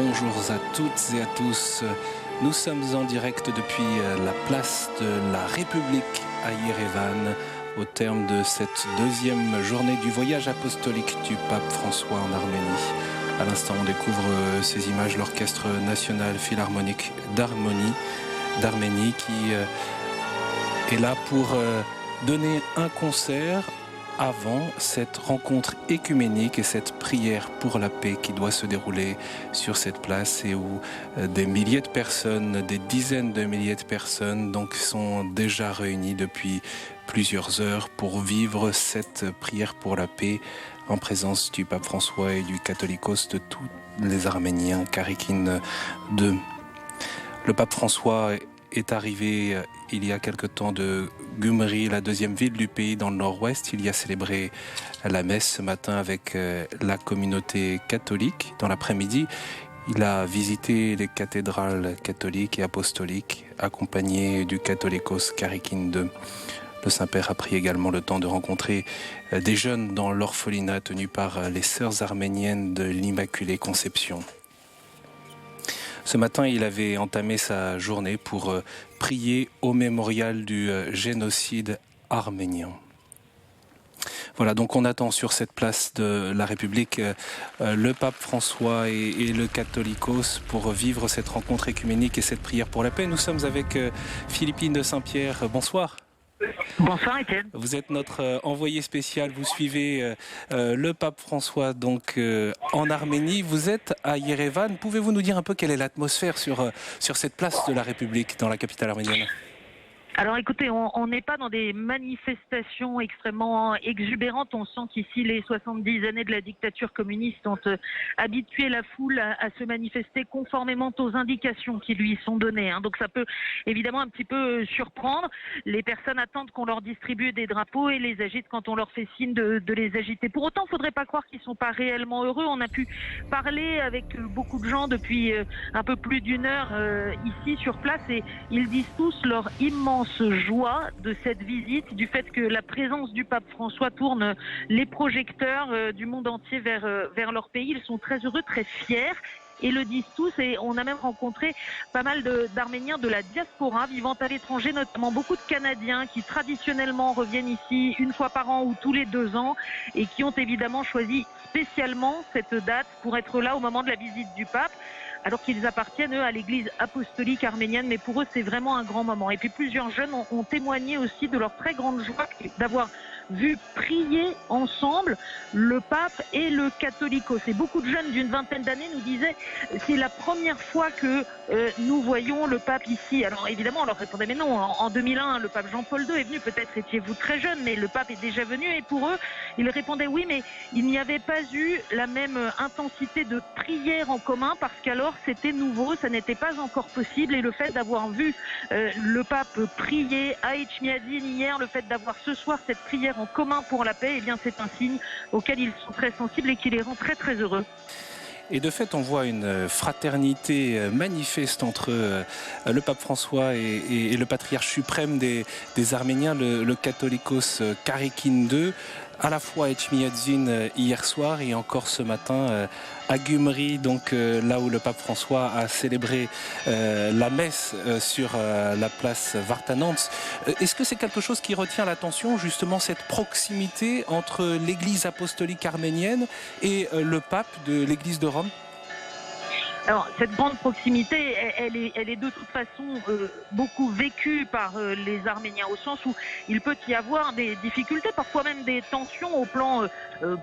Bonjour à toutes et à tous. Nous sommes en direct depuis la place de la République à Yerevan, au terme de cette deuxième journée du voyage apostolique du pape François en Arménie. À l'instant, on découvre ces images, l'Orchestre national philharmonique d'Arménie qui est là pour donner un concert avant cette rencontre écuménique et cette prière pour la paix qui doit se dérouler sur cette place et où des milliers de personnes, des dizaines de milliers de personnes donc sont déjà réunies depuis plusieurs heures pour vivre cette prière pour la paix en présence du pape François et du catholicos de tous les Arméniens, Karikine II. Le pape François est arrivé il y a quelque temps de Gyumri, la deuxième ville du pays dans le nord-ouest. Il y a célébré la messe ce matin avec la communauté catholique. Dans l'après-midi, il a visité les cathédrales catholiques et apostoliques, accompagné du catholicos Karikine II. Le Saint-Père a pris également le temps de rencontrer des jeunes dans l'orphelinat tenu par les sœurs arméniennes de l'Immaculée Conception. Ce matin, il avait entamé sa journée pour prier au mémorial du génocide arménien. Voilà, donc on attend sur cette place de la République le pape François et le catholicos pour vivre cette rencontre écuménique et cette prière pour la paix. Nous sommes avec Philippine de Saint-Pierre. Bonsoir. Bonsoir Étienne. Vous êtes notre envoyé spécial, vous suivez le pape François donc en Arménie. Vous êtes à Yerevan. Pouvez-vous nous dire un peu quelle est l'atmosphère sur cette place de la République dans la capitale arménienne ? Alors écoutez, on n'est pas dans des manifestations extrêmement exubérantes. On sent qu'ici, les 70 années de la dictature communiste ont habitué la foule à se manifester conformément aux indications qui lui sont données. Donc ça peut évidemment un petit peu surprendre. Les personnes attendent qu'on leur distribue des drapeaux et les agitent quand on leur fait signe de les agiter. Pour autant, il ne faudrait pas croire qu'ils ne sont pas réellement heureux. On a pu parler avec beaucoup de gens depuis un peu plus d'une heure ici sur place et ils disent tous leur immense joie de cette visite, du fait que la présence du pape François tourne les projecteurs du monde entier vers leur pays. Ils sont très heureux, très fiers et le disent tous, et on a même rencontré pas mal d'Arméniens de la diaspora vivant à l'étranger, notamment beaucoup de Canadiens qui traditionnellement reviennent ici une fois par an ou tous les 2 ans et qui ont évidemment choisi spécialement cette date pour être là au moment de la visite du pape, alors qu'ils appartiennent, eux, à l'église apostolique arménienne. Mais pour eux, c'est vraiment un grand moment. Et puis plusieurs jeunes ont témoigné aussi de leur très grande joie d'avoir vu prier ensemble le pape et le catholicos. Et beaucoup de jeunes d'une vingtaine d'années nous disaient c'est la première fois que nous voyons le pape ici. Alors évidemment on leur répondait mais non, en 2001 le pape Jean-Paul II est venu, peut-être étiez-vous très jeune, mais le pape est déjà venu. Et pour eux ils répondaient oui, mais il n'y avait pas eu la même intensité de prière en commun parce qu'alors c'était nouveau, ça n'était pas encore possible. Et le fait d'avoir vu le pape prier à Etchmiadzin hier, le fait d'avoir ce soir cette prière en commun pour la paix, eh bien c'est un signe auquel ils sont très sensibles et qui les rend très très heureux. Et de fait, on voit une fraternité manifeste entre le pape François et le patriarche suprême des Arméniens, le catholicos Karikine II, à la fois à Etchmiadzin hier soir et encore ce matin à Gyumri, donc là où le pape François a célébré la messe sur la place Vartanantz. Est-ce que c'est quelque chose qui retient l'attention, justement, cette proximité entre l'église apostolique arménienne et le pape de l'église de Rome ? Alors, cette grande proximité, elle est de toute façon beaucoup vécue par les Arméniens, au sens où il peut y avoir des difficultés, parfois même des tensions au plan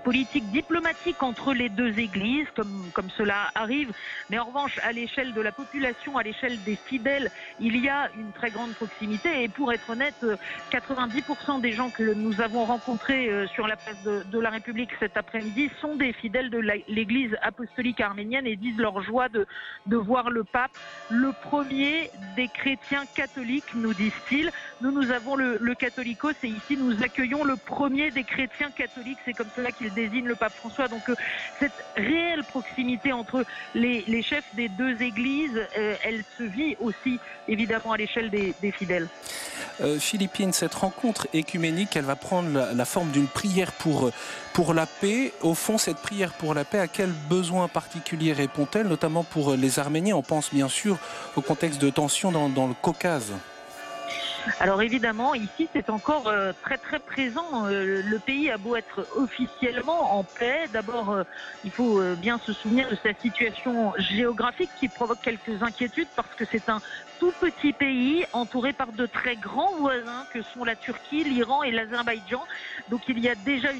politique, diplomatique entre les deux églises, comme cela arrive. Mais en revanche, à l'échelle de la population, à l'échelle des fidèles, il y a une très grande proximité. Et pour être honnête, 90% des gens que nous avons rencontrés sur la place de la République cet après-midi sont des fidèles de l'église apostolique arménienne et disent leur joie de voir le pape, le premier des chrétiens catholiques, nous disent-ils. Nous avons le catholicos et ici nous accueillons le premier des chrétiens catholiques. C'est comme cela qu'il désigne le pape François. Donc cette réelle proximité entre les chefs des deux églises, elle se vit aussi évidemment à l'échelle des fidèles. Philippine, cette rencontre écuménique, elle va prendre la forme d'une prière pour la paix. Au fond, cette prière pour la paix, à quel besoin particulier répond-elle, notamment pour les Arméniens. On pense bien sûr au contexte de tension dans le Caucase. Alors évidemment, ici c'est encore très très présent. Le pays a beau être officiellement en paix. D'abord, il faut bien se souvenir de sa situation géographique qui provoque quelques inquiétudes parce que c'est un tout petit pays entouré par de très grands voisins que sont la Turquie, l'Iran et l'Azerbaïdjan. Donc il y a déjà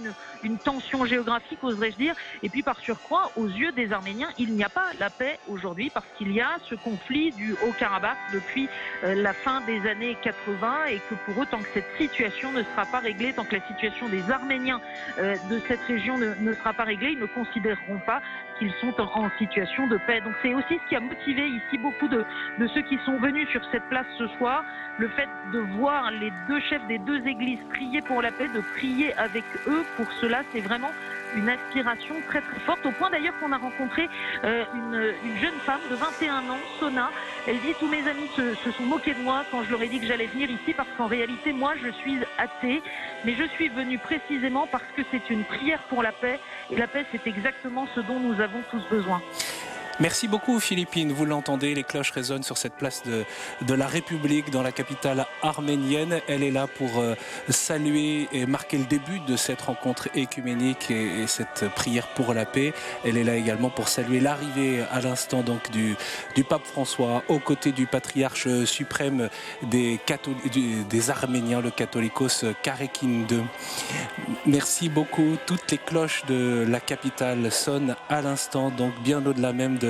une tension géographique, oserais-je dire. Et puis par surcroît, aux yeux des Arméniens, il n'y a pas la paix aujourd'hui parce qu'il y a ce conflit du Haut-Karabakh depuis la fin des années 80 et que pour eux, tant que cette situation ne sera pas réglée, tant que la situation des Arméniens de cette région ne sera pas réglée, ils ne considéreront pas qu'ils sont en situation de paix. Donc c'est aussi ce qui a motivé ici beaucoup de ceux qui sont venus sur cette place ce soir, le fait de voir les deux chefs des deux églises prier pour la paix, de prier avec eux. Pour cela, c'est vraiment une aspiration très très forte, au point d'ailleurs qu'on a rencontré une jeune femme de 21 ans, Sona. Elle dit: tous mes amis se sont moqués de moi quand je leur ai dit que j'allais venir ici, parce qu'en réalité moi je suis athée, mais je suis venue précisément parce que c'est une prière pour la paix, et la paix c'est exactement ce dont nous avons tous besoin. Merci beaucoup Philippine, vous l'entendez, les cloches résonnent sur cette place de la République dans la capitale arménienne. Elle est là pour saluer et marquer le début de cette rencontre écuménique et cette prière pour la paix. Elle est là également pour saluer l'arrivée à l'instant donc du pape François aux côtés du patriarche suprême des Arméniens, le Catholicos Karekin II. Merci beaucoup, toutes les cloches de la capitale sonnent à l'instant, donc bien au-delà même de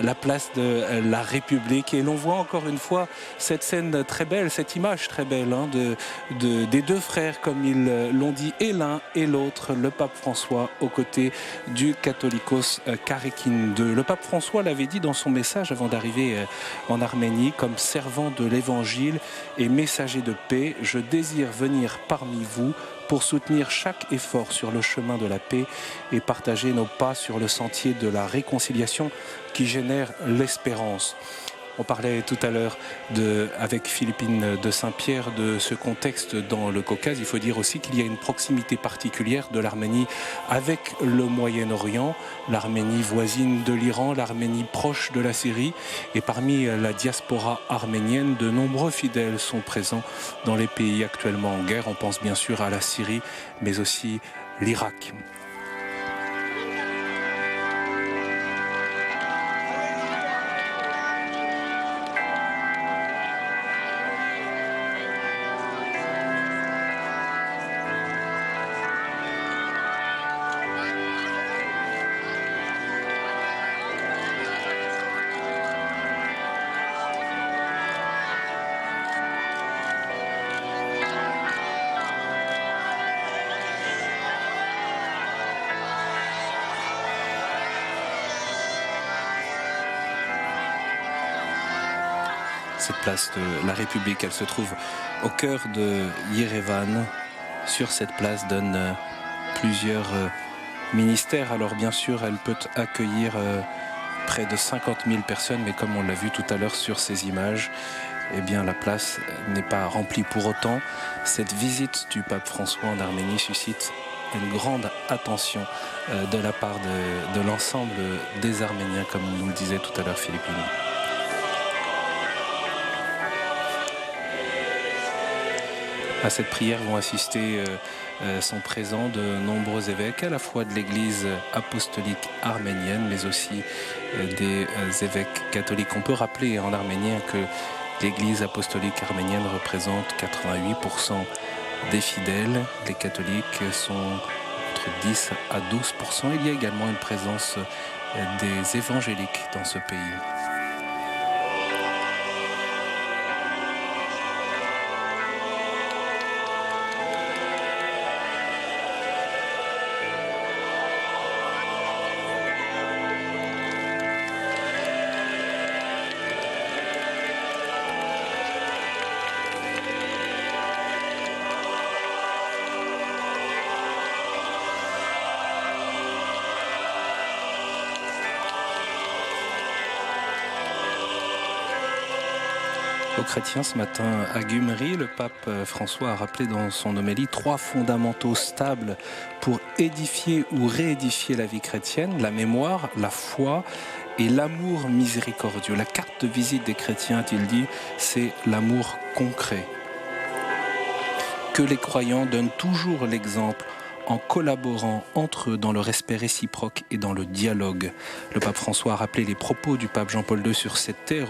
la place de la République, et l'on voit encore une fois cette scène très belle, cette image très belle des deux frères, comme ils l'ont dit, et l'un et l'autre, le pape François aux côtés du Catholicos Karekin II. Le pape François l'avait dit dans son message avant d'arriver en Arménie: comme servant de l'Évangile et messager de paix, je désire venir parmi vous pour soutenir chaque effort sur le chemin de la paix et partager nos pas sur le sentier de la réconciliation qui génère l'espérance. On parlait tout à l'heure avec Philippine de Saint-Pierre de ce contexte dans le Caucase. Il faut dire aussi qu'il y a une proximité particulière de l'Arménie avec le Moyen-Orient, l'Arménie voisine de l'Iran, l'Arménie proche de la Syrie. Et parmi la diaspora arménienne, de nombreux fidèles sont présents dans les pays actuellement en guerre. On pense bien sûr à la Syrie, mais aussi l'Irak. Cette place de la République, elle se trouve au cœur de Yerevan. Sur cette place donne plusieurs ministères. Alors bien sûr, elle peut accueillir près de 50 000 personnes, mais comme on l'a vu tout à l'heure sur ces images, eh bien la place n'est pas remplie pour autant. Cette visite du pape François en Arménie suscite une grande attention de la part de l'ensemble des Arméniens, comme nous le disait tout à l'heure Philippine. À cette prière vont assister, sont présents de nombreux évêques, à la fois de l'Église apostolique arménienne, mais aussi des évêques catholiques. On peut rappeler en arménien que l'Église apostolique arménienne représente 88% des fidèles. Les catholiques sont entre 10 à 12%. Il y a également une présence des évangéliques dans ce pays. Aux chrétiens ce matin à Gumery, le pape François a rappelé dans son homélie 3 fondamentaux stables pour édifier ou réédifier la vie chrétienne, la mémoire, la foi et l'amour miséricordieux. La carte de visite des chrétiens, a-t-il dit, c'est l'amour concret. Que les croyants donnent toujours l'exemple en collaborant entre eux dans le respect réciproque et dans le dialogue. Le pape François a rappelé les propos du pape Jean-Paul II sur cette terre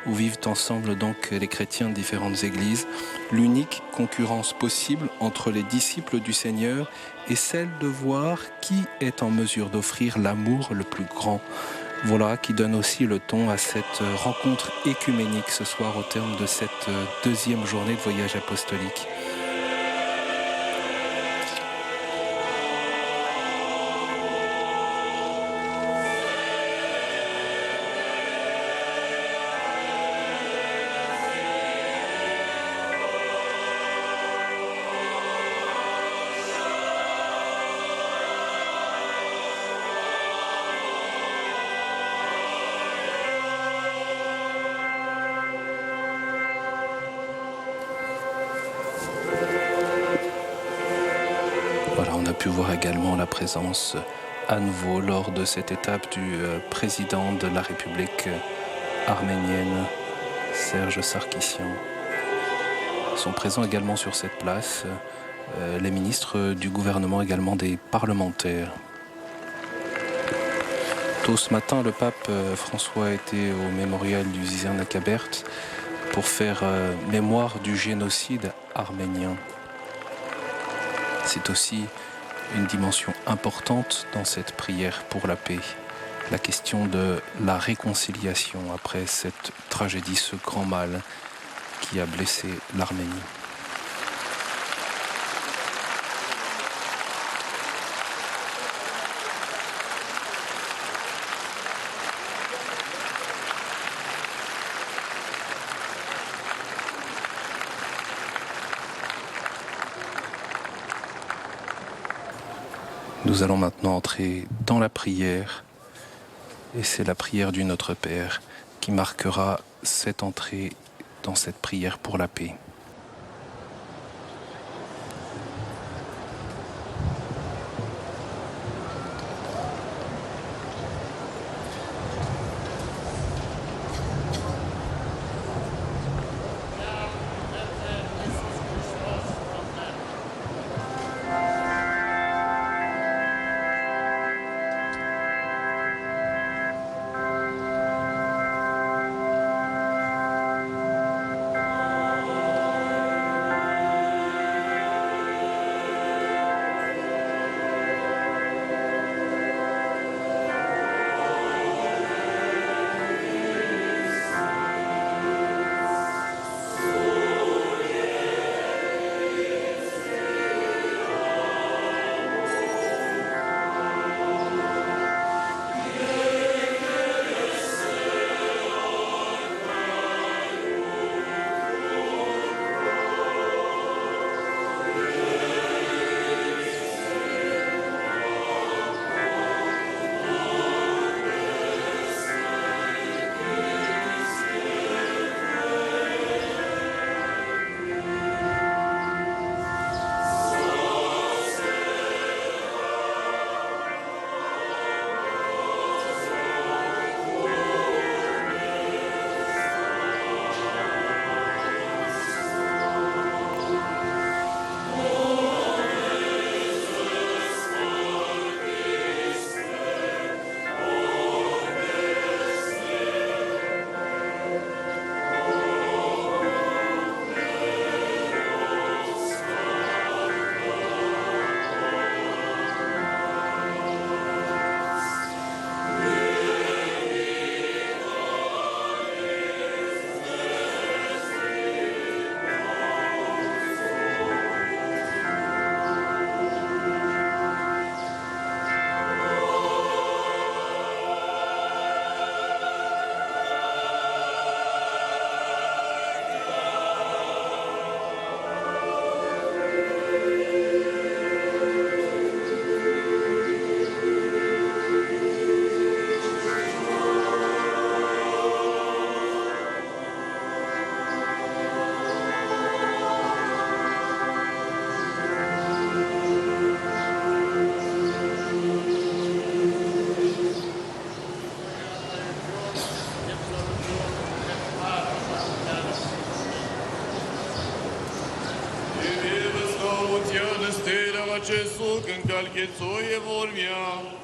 où vivent ensemble donc les chrétiens de différentes églises. L'unique concurrence possible entre les disciples du Seigneur est celle de voir qui est en mesure d'offrir l'amour le plus grand. Voilà qui donne aussi le ton à cette rencontre écuménique ce soir au terme de cette deuxième journée de voyage apostolique. Voilà, on a pu voir également la présence à nouveau lors de cette étape du président de la République arménienne, Serge Sarkissian. Sont présents également sur cette place les ministres du gouvernement, également des parlementaires. Tôt ce matin, le pape François était au mémorial du Zizerne-Kabert pour faire mémoire du génocide arménien. C'est aussi une dimension importante dans cette prière pour la paix, la question de la réconciliation après cette tragédie, ce grand mal qui a blessé l'Arménie. Nous allons maintenant entrer dans la prière, et c'est la prière du Notre Père qui marquera cette entrée dans cette prière pour la paix. Gesù che calche soie vormia.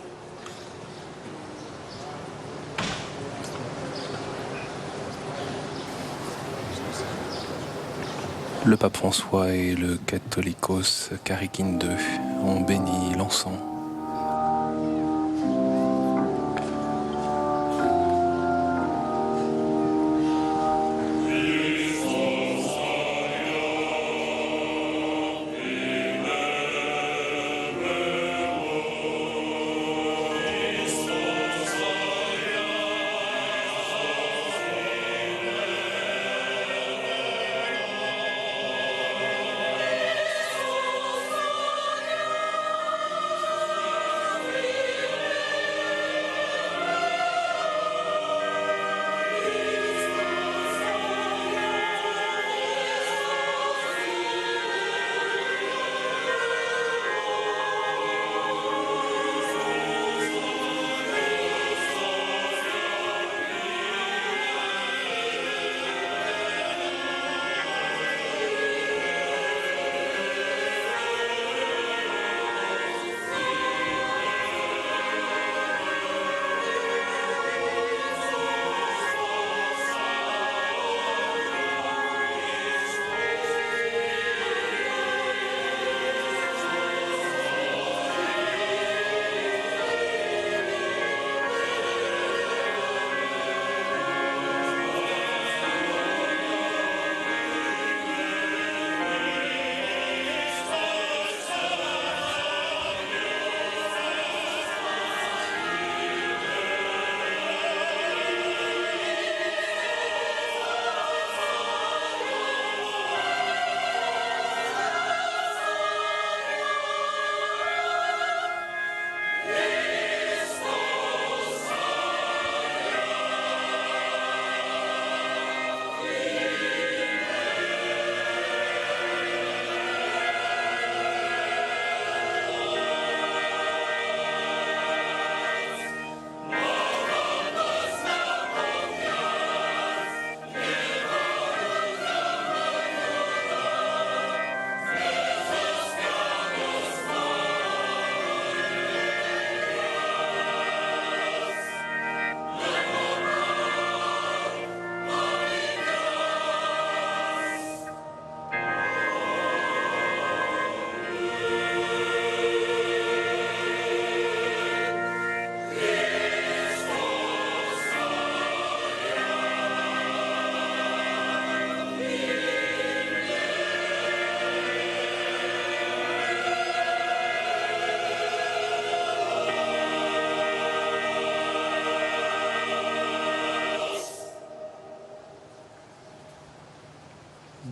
Le pape François et le Catholicos Carikin II ont béni l'encens.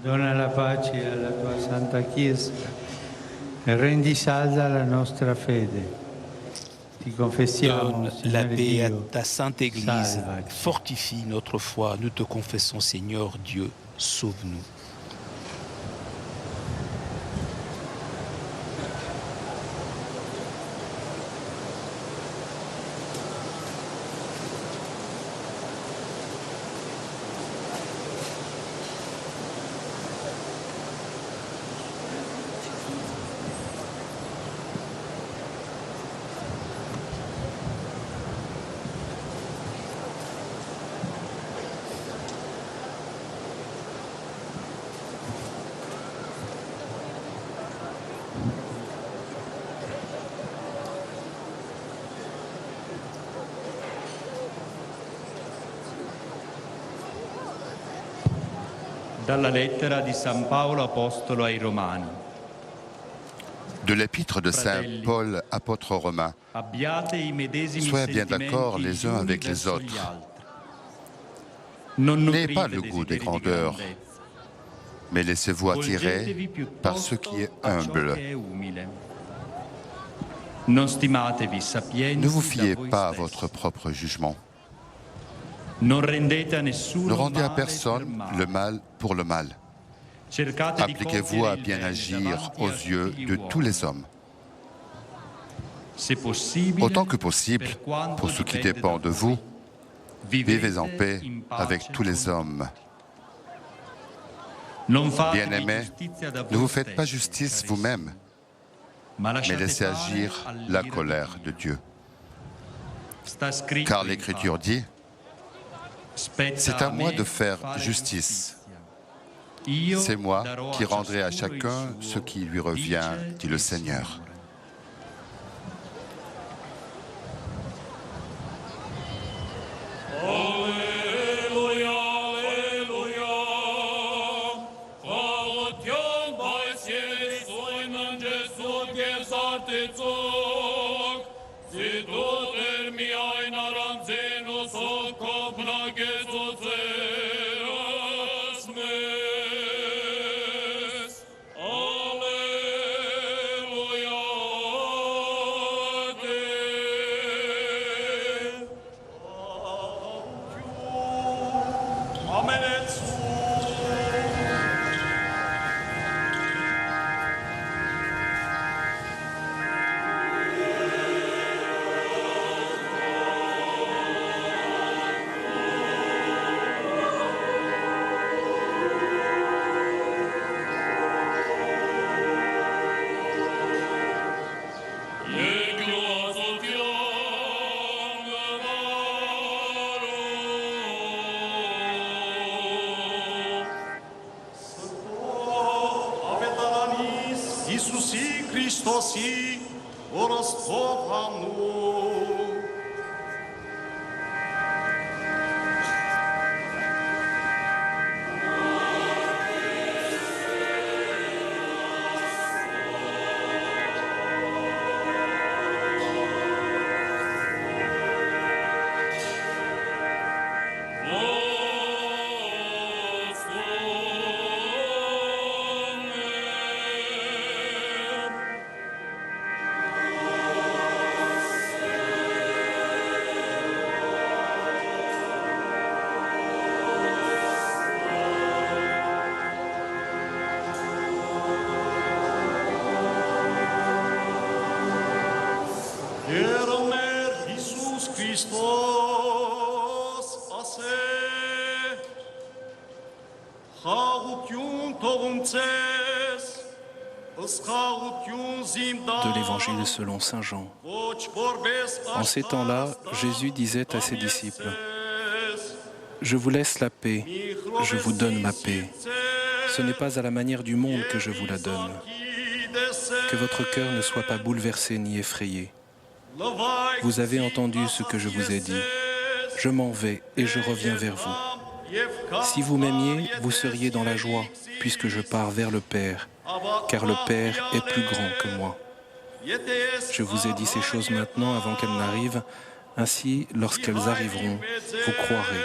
Dona la pace alla tua Santa Chiesa e rendi salda la nostra fede. Ti confessiamo, Donne la Signore paix à Dio, ta sainte Église. salvaci. Fortifie notre foi. Nous te confessons, Seigneur Dieu, sauve-nous. Dalla lettera di San Paolo Apostolo ai Romani. De l'épître de Saint Paul, apôtre romain. Abbiate i medesimi Soyez bien d'accord sentimenti les uns gli uni avec les verso autres. gli altri. Non N'ayez pas nutrite le goût des desideri di grandeurs, grandezza. mais laissez-vous attirer Volgetevi par ce piuttosto qui est a ciò humble. che è umile. Non stimatevi sapienti Ne vous da fiez voi pas à stessi. votre propre jugement. Non rendete a nessuno Ne rendez à male personne per male. le mal pour le mal. Cercate di Appliquez-vous compiere à il bien bene agir davanti aux a tutti yeux gli de uomini. tous les hommes. Se possibile, Autant que possible, per quanto pour ce qui dipende dépend da de vous, voi, vivez en paix in pace avec tous les con hommes. Non fatevi Bien-aimés, giustizia da ne voi vous faites pas stessi, justice carissimi. vous-même. mais laissez agir la colère de Dieu. Car l'Écriture dit, c'est à moi de faire justice. C'est moi qui rendrai à chacun ce qui lui revient, dit le Seigneur. Исуси Христоси, Господу. De l'Évangile selon saint Jean. En ces temps-là, Jésus disait à ses disciples, « Je vous laisse la paix, je vous donne ma paix. Ce n'est pas à la manière du monde que je vous la donne. Que votre cœur ne soit pas bouleversé ni effrayé. Vous avez entendu ce que je vous ai dit. Je m'en vais et je reviens vers vous. Si vous m'aimiez, vous seriez dans la joie, puisque je pars vers le Père, car le Père est plus grand que moi. Je vous ai dit ces choses maintenant avant qu'elles n'arrivent, ainsi, lorsqu'elles arriveront, vous croirez.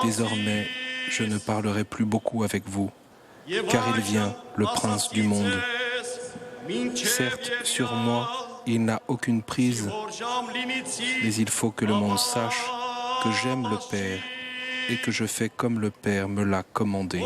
Désormais, je ne parlerai plus beaucoup avec vous, car il vient, le Prince du monde. Certes, sur moi, il n'a aucune prise, mais il faut que le monde sache que j'aime le Père et que je fais comme le Père me l'a commandé.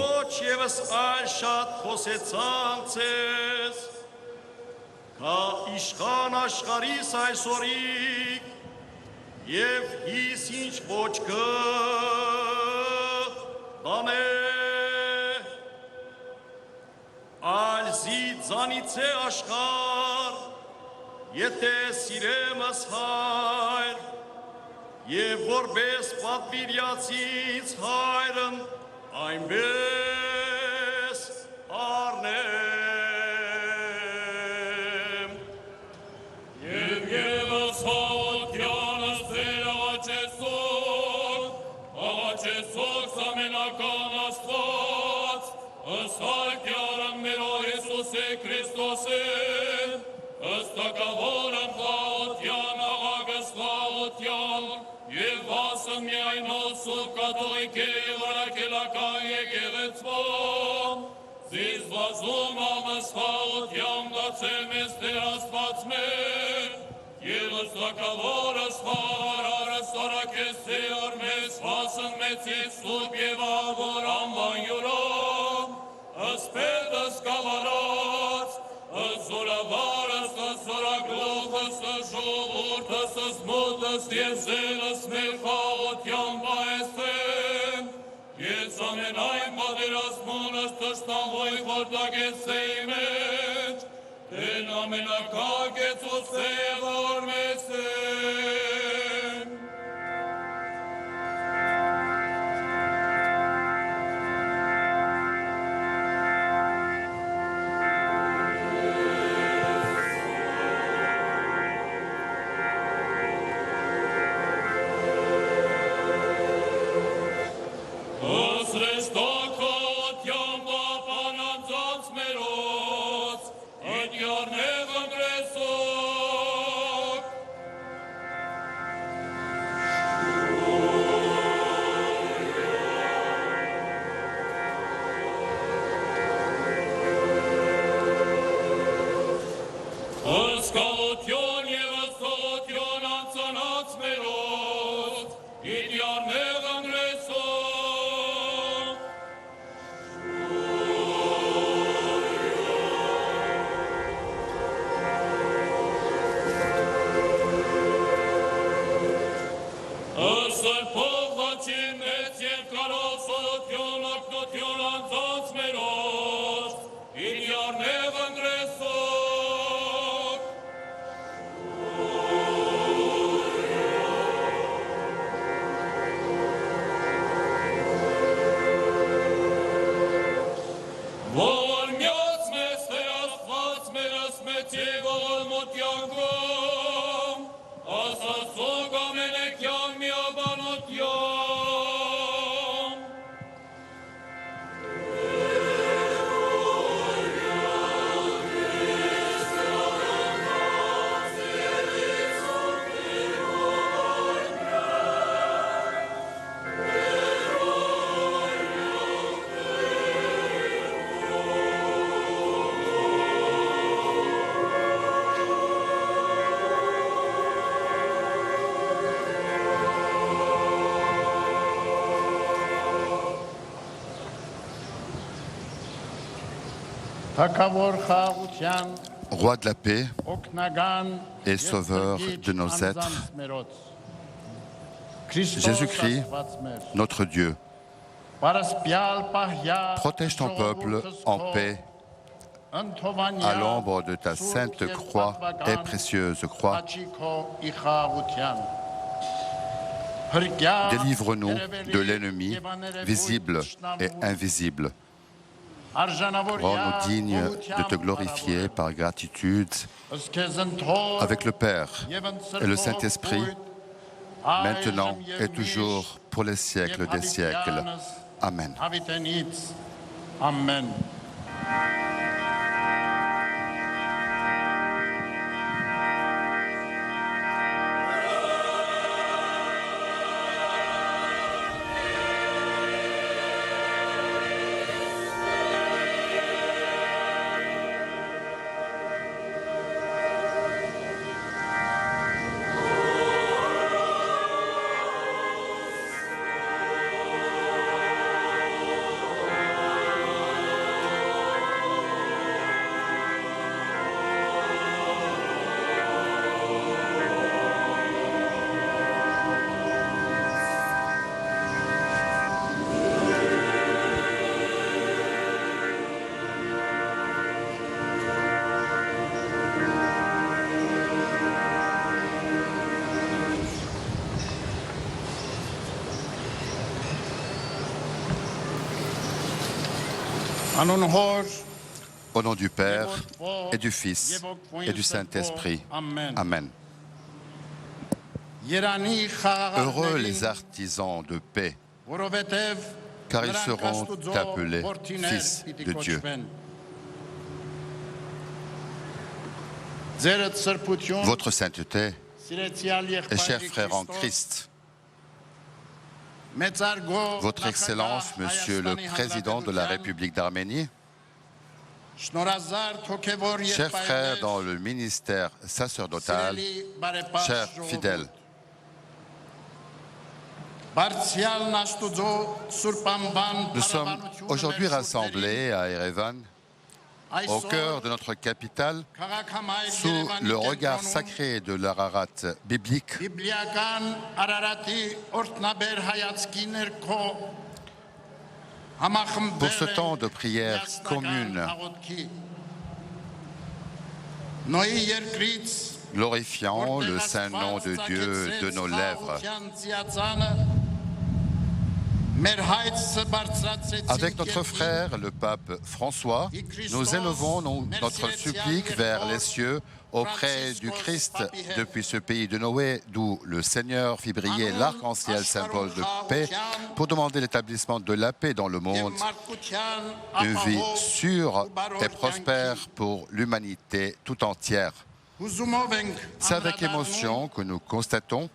Եթե սիրեմս հայր, և որպես պատվիրյացից հայրն, այնպես առնեմ։ Եվ ևս հաղորդյանս ձեր աղաչեսոք սամենական աստված, ըստակյարն մերո Հեսուս է Քրիստոս է, Ըստակավորն խաղոտյան, աղագս խաղոտյան, և վասն միայնոց սուր կաթողիկ է և արակելական եկեղեցվան, զիս վազում ամս խաղոտյան դացել մեզ Տեր Աստված մեր, և ըստակավորս խաղարարս արակես Տեր մեզ վասն մեծից սուպ և ավոր անվան յուրով, ըսպետս կավարած, Զորավարս, զորագլուխս, ժողորդս, զմուտս, և զելս մեր խաղոտյան բայեսեն, ես ամենայն պատերազմունս տշտանվոյ խորդագեց էի մեջ, Roi de la paix et sauveur de nos êtres, Jésus-Christ, notre Dieu, protège ton peuple en paix à l'ombre de ta sainte croix et précieuse croix. Délivre-nous de l'ennemi visible et invisible. Rends-nous dignes de te glorifier par gratitude avec le Père et le Saint-Esprit, maintenant et toujours pour les siècles des siècles. Amen. Amen. Au nom du Père et du Fils et du Saint-Esprit. Amen. Heureux les artisans de paix, car ils seront appelés fils de Dieu. Votre sainteté, et chers frères en Christ, Votre Excellence, Monsieur le Président de la République d'Arménie, chers frères dans le ministère sacerdotal, chers fidèles, nous sommes aujourd'hui rassemblés à Erevan, au cœur de notre capitale, sous le regard sacré de l'Ararat biblique, pour ce temps de prière commune. glorifiant le saint nom de Dieu de nos lèvres. Avec notre frère, le pape François, nous élevons notre supplique vers les cieux auprès du Christ depuis ce pays de Noé, d'où le Seigneur fit briller l'arc-en-ciel, symbole de paix, pour demander l'établissement de la paix dans le monde, une vie sûre et prospère pour l'humanité tout entière. C'est avec émotion que nous constatons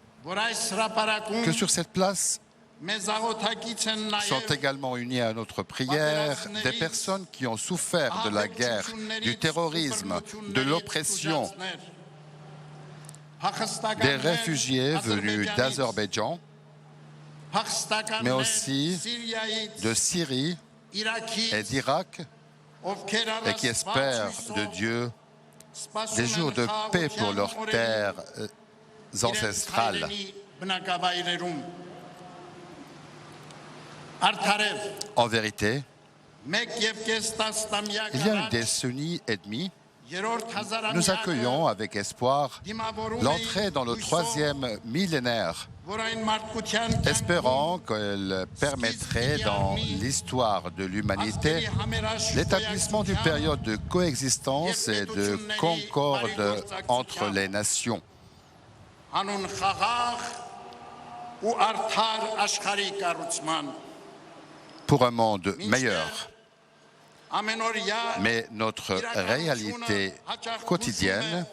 que sur cette place sont également unis à notre prière des personnes qui ont souffert de la guerre, du terrorisme, de l'oppression, des réfugiés venus d'Azerbaïdjan, mais aussi de Syrie et d'Irak, et qui espèrent de Dieu des jours de paix pour leurs terres ancestrales. En vérité, il y a une décennie et demie, nous accueillons avec espoir l'entrée dans le 3e millénaire, espérant qu'elle permettrait dans l'histoire de l'humanité l'établissement d'une période de coexistence et de concorde entre les nations. Pour un monde meilleur. Mais notre réalité quotidienne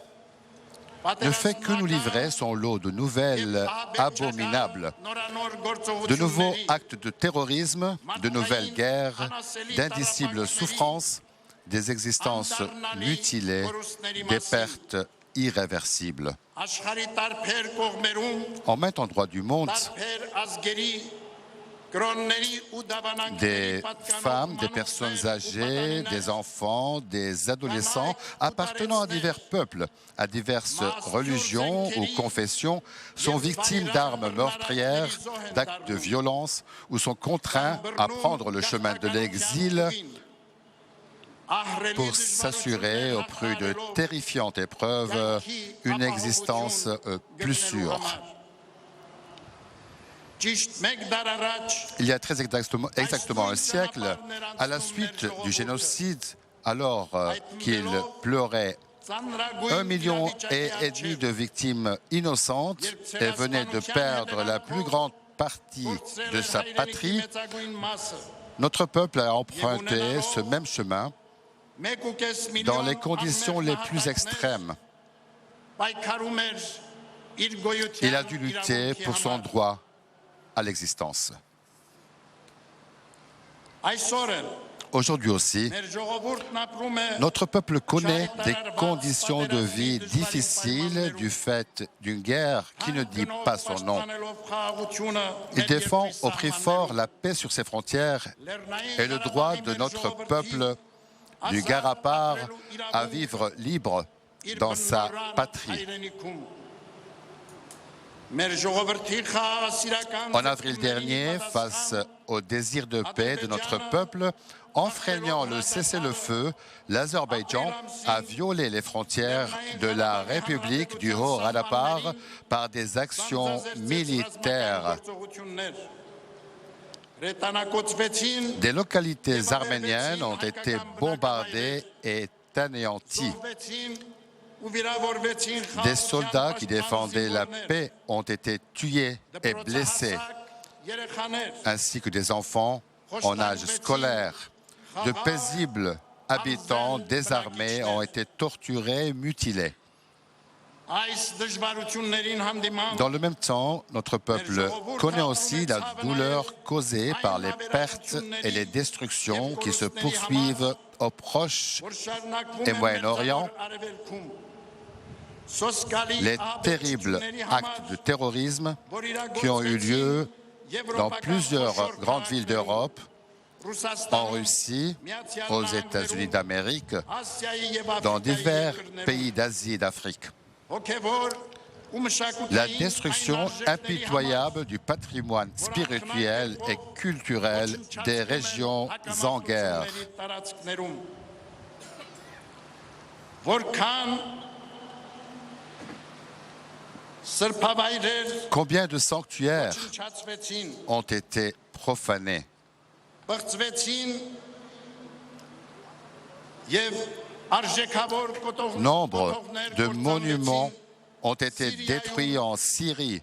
ne fait que nous livrer son lot de nouvelles abominables, de nouveaux actes de terrorisme, de nouvelles guerres, d'indicibles souffrances, des existences mutilées, des pertes irréversibles. En maint endroit du monde, des femmes, des personnes âgées, des enfants, des adolescents appartenant à divers peuples, à diverses religions ou confessions sont victimes d'armes meurtrières, d'actes de violence ou sont contraints à prendre le chemin de l'exil pour s'assurer, au prix de terrifiantes épreuves, une existence plus sûre. Il y a très exactement un siècle, à la suite du génocide, alors qu'il pleurait 1,5 million de victimes innocentes et venait de perdre la plus grande partie de sa patrie, notre peuple a emprunté ce même chemin dans les conditions les plus extrêmes. Il a dû lutter pour son droit à l'existence. Aujourd'hui aussi, notre peuple connaît des conditions de vie difficiles du fait d'une guerre qui ne dit pas son nom. Il défend au prix fort la paix sur ses frontières et le droit de notre peuple du Garapar à vivre libre dans sa patrie. En avril dernier, face au désir de paix de notre peuple, enfreignant le cessez-le-feu, l'Azerbaïdjan a violé les frontières de la République du Haut-Karabakh par des actions militaires. Des localités arméniennes ont été bombardées et anéanties. Des soldats qui défendaient la paix ont été tués et blessés, ainsi que des enfants en âge scolaire. De paisibles habitants désarmés ont été torturés et mutilés. Dans le même temps, notre peuple connaît aussi la douleur causée par les pertes et les destructions qui se poursuivent au Proche et Moyen-Orient. Les terribles actes de terrorisme qui ont eu lieu dans plusieurs grandes villes d'Europe, en Russie, aux États-Unis d'Amérique, dans divers pays d'Asie et d'Afrique. La destruction impitoyable du patrimoine spirituel et culturel des régions en guerre. Combien de sanctuaires ont été profanés? Nombre de monuments ont été détruits en Syrie,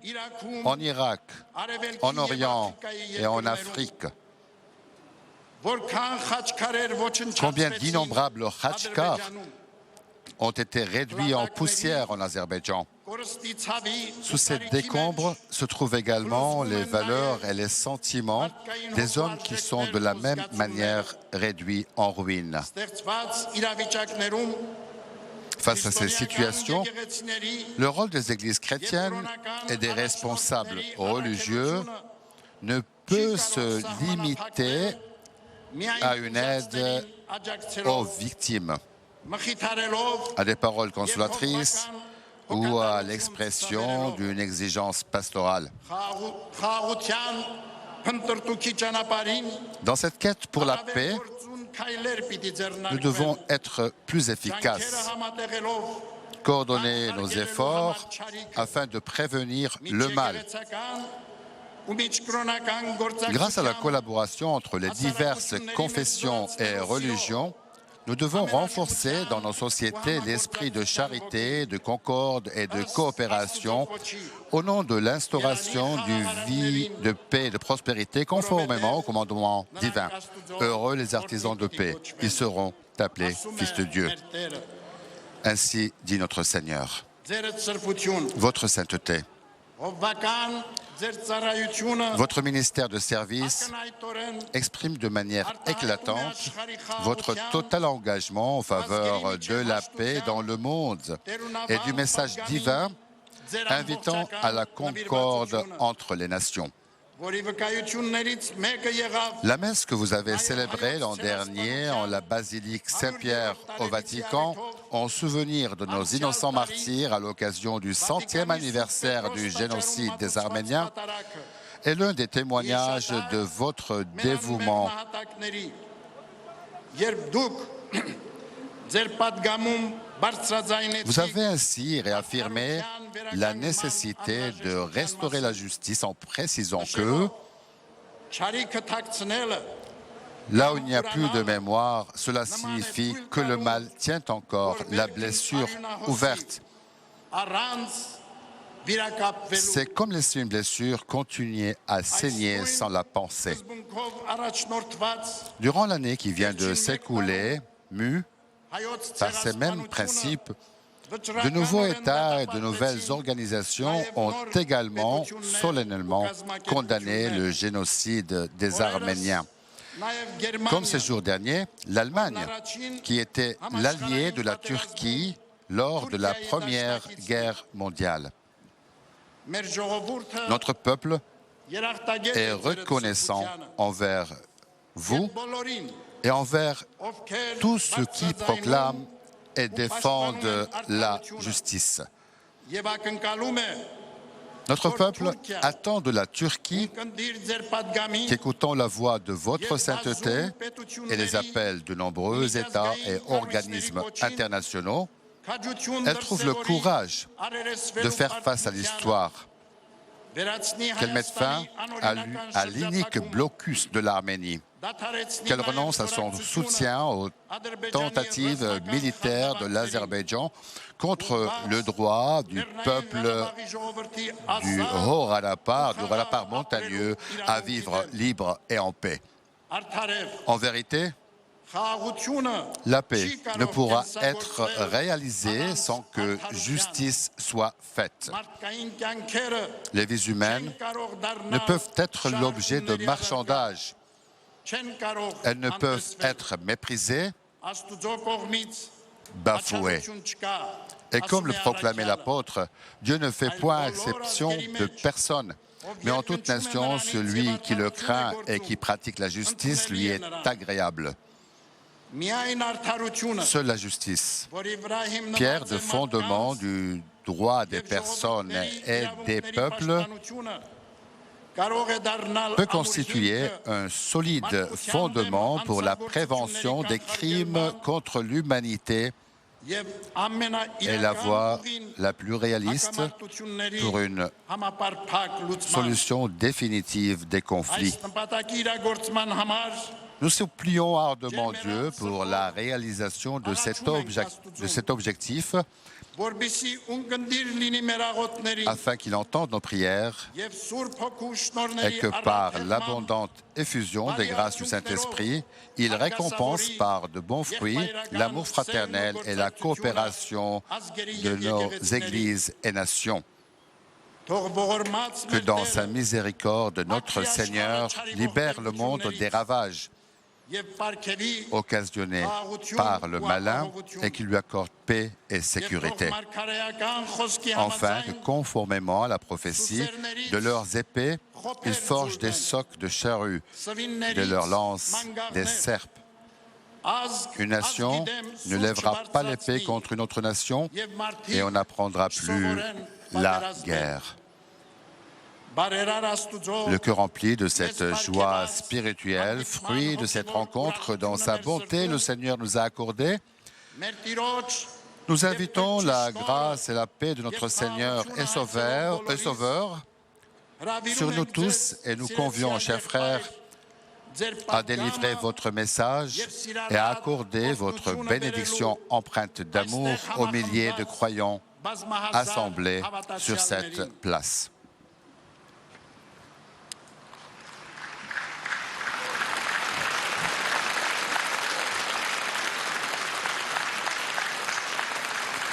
en Irak, en Orient et en Afrique. Combien d'innombrables khachkars ont été réduits en poussière en Azerbaïdjan? Sous ces décombres se trouvent également les valeurs et les sentiments des hommes qui sont de la même manière réduits en ruines. Face à ces situations, le rôle des églises chrétiennes et des responsables religieux ne peut se limiter à une aide aux victimes, à des paroles consolatrices ou à l'expression d'une exigence pastorale. Dans cette quête pour la paix, nous devons être plus efficaces, coordonner nos efforts afin de prévenir le mal. Grâce à la collaboration entre les diverses confessions et religions, nous devons renforcer dans nos sociétés l'esprit de charité, de concorde et de coopération au nom de l'instauration d'une vie de paix et de prospérité conformément au commandement divin. Heureux les artisans de paix, ils seront appelés fils de Dieu. Ainsi dit notre Seigneur. Votre sainteté, votre ministère de service exprime de manière éclatante votre total engagement en faveur de la paix dans le monde et du message divin invitant à la concorde entre les nations. La messe que vous avez célébrée l'an dernier en la basilique Saint-Pierre au Vatican, en souvenir de nos innocents martyrs à l'occasion du 100e anniversaire du génocide des Arméniens, est l'un des témoignages de votre dévouement. Vous avez ainsi réaffirmé la nécessité de restaurer la justice en précisant que là où il n'y a plus de mémoire, cela signifie que le mal tient encore la blessure ouverte. C'est comme laisser une blessure continuer à saigner sans la penser. Durant l'année qui vient de s'écouler, mue par ces mêmes principes, de nouveaux États et de nouvelles organisations ont également solennellement condamné le génocide des Arméniens. Comme ces jours derniers, l'Allemagne, qui était l'allié de la Turquie lors de la Première Guerre mondiale. Notre peuple est reconnaissant envers vous et envers tous ceux qui proclament et défendent la justice. Notre peuple attend de la Turquie qu'écoutant la voix de votre sainteté et les appels de nombreux États et organismes internationaux, elle trouve le courage de faire face à l'histoire, qu'elle mette fin à l'inique blocus de l'Arménie, qu'elle renonce à son soutien aux tentatives militaires de l'Azerbaïdjan contre le droit du peuple du Haut-Ralapar montagneux à vivre libre et en paix. En vérité, la paix ne pourra être réalisée sans que justice soit faite. Les vies humaines ne peuvent être l'objet de marchandage. Elles ne peuvent être méprisées, bafouées. Et comme le proclamait l'apôtre, Dieu ne fait point exception de personne. Mais en toute nation, celui qui le craint et qui pratique la justice lui est agréable. Seule la justice, pierre de fondement du droit des personnes et des peuples, peut constituer un solide fondement pour la prévention des crimes contre l'humanité est la voie la plus réaliste pour une solution définitive des conflits. Nous supplions ardemment Dieu pour la réalisation de cet objectif, afin qu'il entende nos prières et que par l'abondante effusion des grâces du Saint-Esprit, il récompense par de bons fruits l'amour fraternel et la coopération de nos églises et nations. Que dans sa miséricorde, notre Seigneur libère le monde des ravages occasionnés par le malin et qu'il lui accorde paix et sécurité. Enfin, que conformément à la prophétie, de leurs épées, ils forgent des socs de charrues, de leurs lances, des serpes. Une nation ne lèvera pas l'épée contre une autre nation et on n'apprendra plus la guerre. Le cœur rempli de cette joie spirituelle, fruit de cette rencontre dans sa bonté, le Seigneur nous a accordé. Nous invitons la grâce et la paix de notre Seigneur et Sauveur sur nous tous et nous convions, chers frères, à délivrer votre message et à accorder votre bénédiction empreinte d'amour aux milliers de croyants assemblés sur cette place.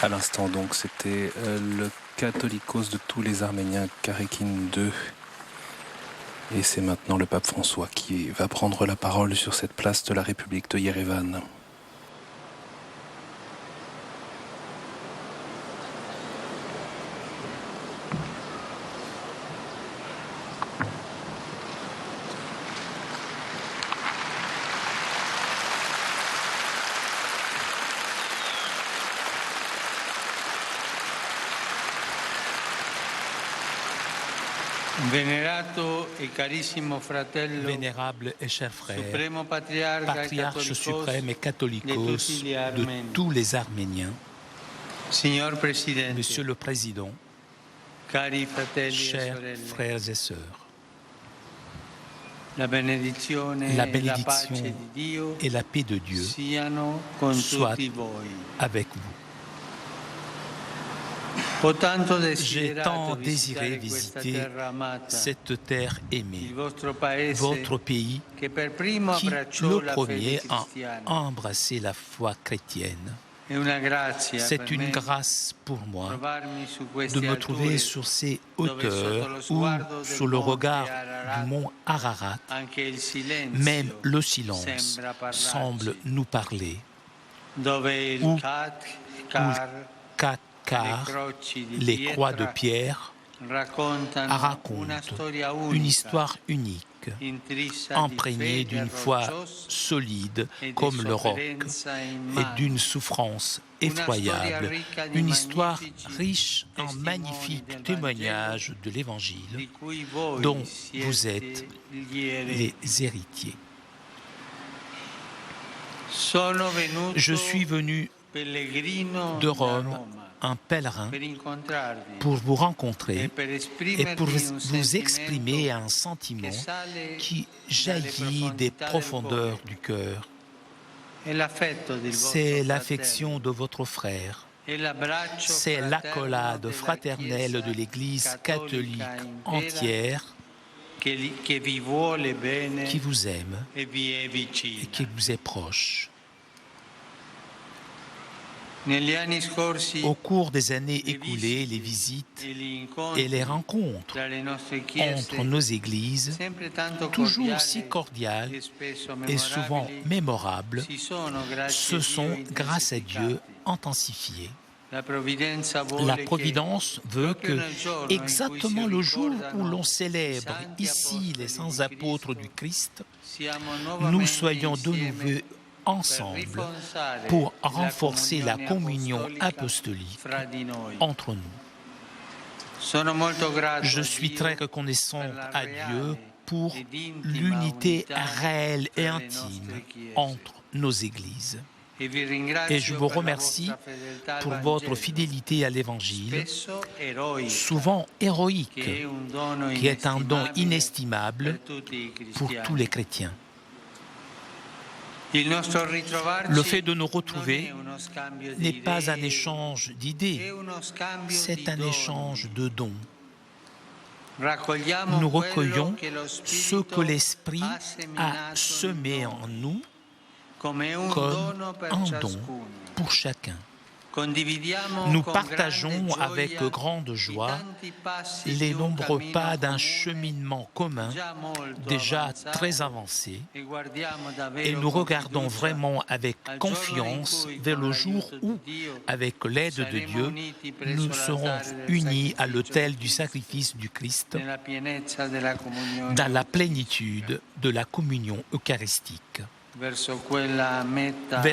À l'instant donc, c'était le Catholicos de tous les Arméniens, Karekin II. Et c'est maintenant le pape François qui va prendre la parole sur cette place de la République de Yerevan. Vénérable et cher frère, patriarche suprême et catholicos de tous les Arméniens, Monsieur le Président, chers frères et sœurs, la bénédiction et la paix de Dieu soient avec vous. J'ai tant désiré visiter cette terre aimée, votre pays, qui le premier a embrassé la foi chrétienne. C'est une grâce pour moi de me trouver sur ces hauteurs où, sous le regard du mont Ararat, même le silence semble nous parler, où car les croix de pierre racontent une histoire unique, imprégnée d'une foi solide comme le roc et d'une souffrance effroyable, une histoire riche en magnifiques témoignages de l'Évangile dont vous êtes les héritiers. Je suis venu de Rome, un pèlerin, pour vous rencontrer et pour vous exprimer un sentiment qui jaillit des profondeurs du cœur. C'est l'affection de votre frère. C'est l'accolade fraternelle de l'Église catholique entière qui vous aime et qui vous est proche. Au cours des années écoulées, les visites et les rencontres entre nos églises, toujours si cordiales et souvent mémorables, se sont, grâce à Dieu, intensifiées. La Providence veut que, exactement le jour où l'on célèbre ici les saints apôtres du Christ, nous soyons de nouveau ensemble pour renforcer la communion apostolique entre nous. Je suis très reconnaissant à Dieu pour l'unité réelle et intime entre nos églises. Et je vous remercie pour votre fidélité à l'Évangile, souvent héroïque, qui est un don inestimable pour tous les chrétiens. Le fait de nous retrouver n'est pas un échange d'idées, c'est un échange de dons. Nous recueillons ce que l'Esprit a semé en nous comme un don pour chacun. Nous partageons avec grande joie les nombreux pas d'un cheminement commun déjà très avancé et nous regardons vraiment avec confiance vers le jour où, avec l'aide de Dieu, nous serons unis à l'autel du sacrifice du Christ dans la plénitude de la communion eucharistique. Vers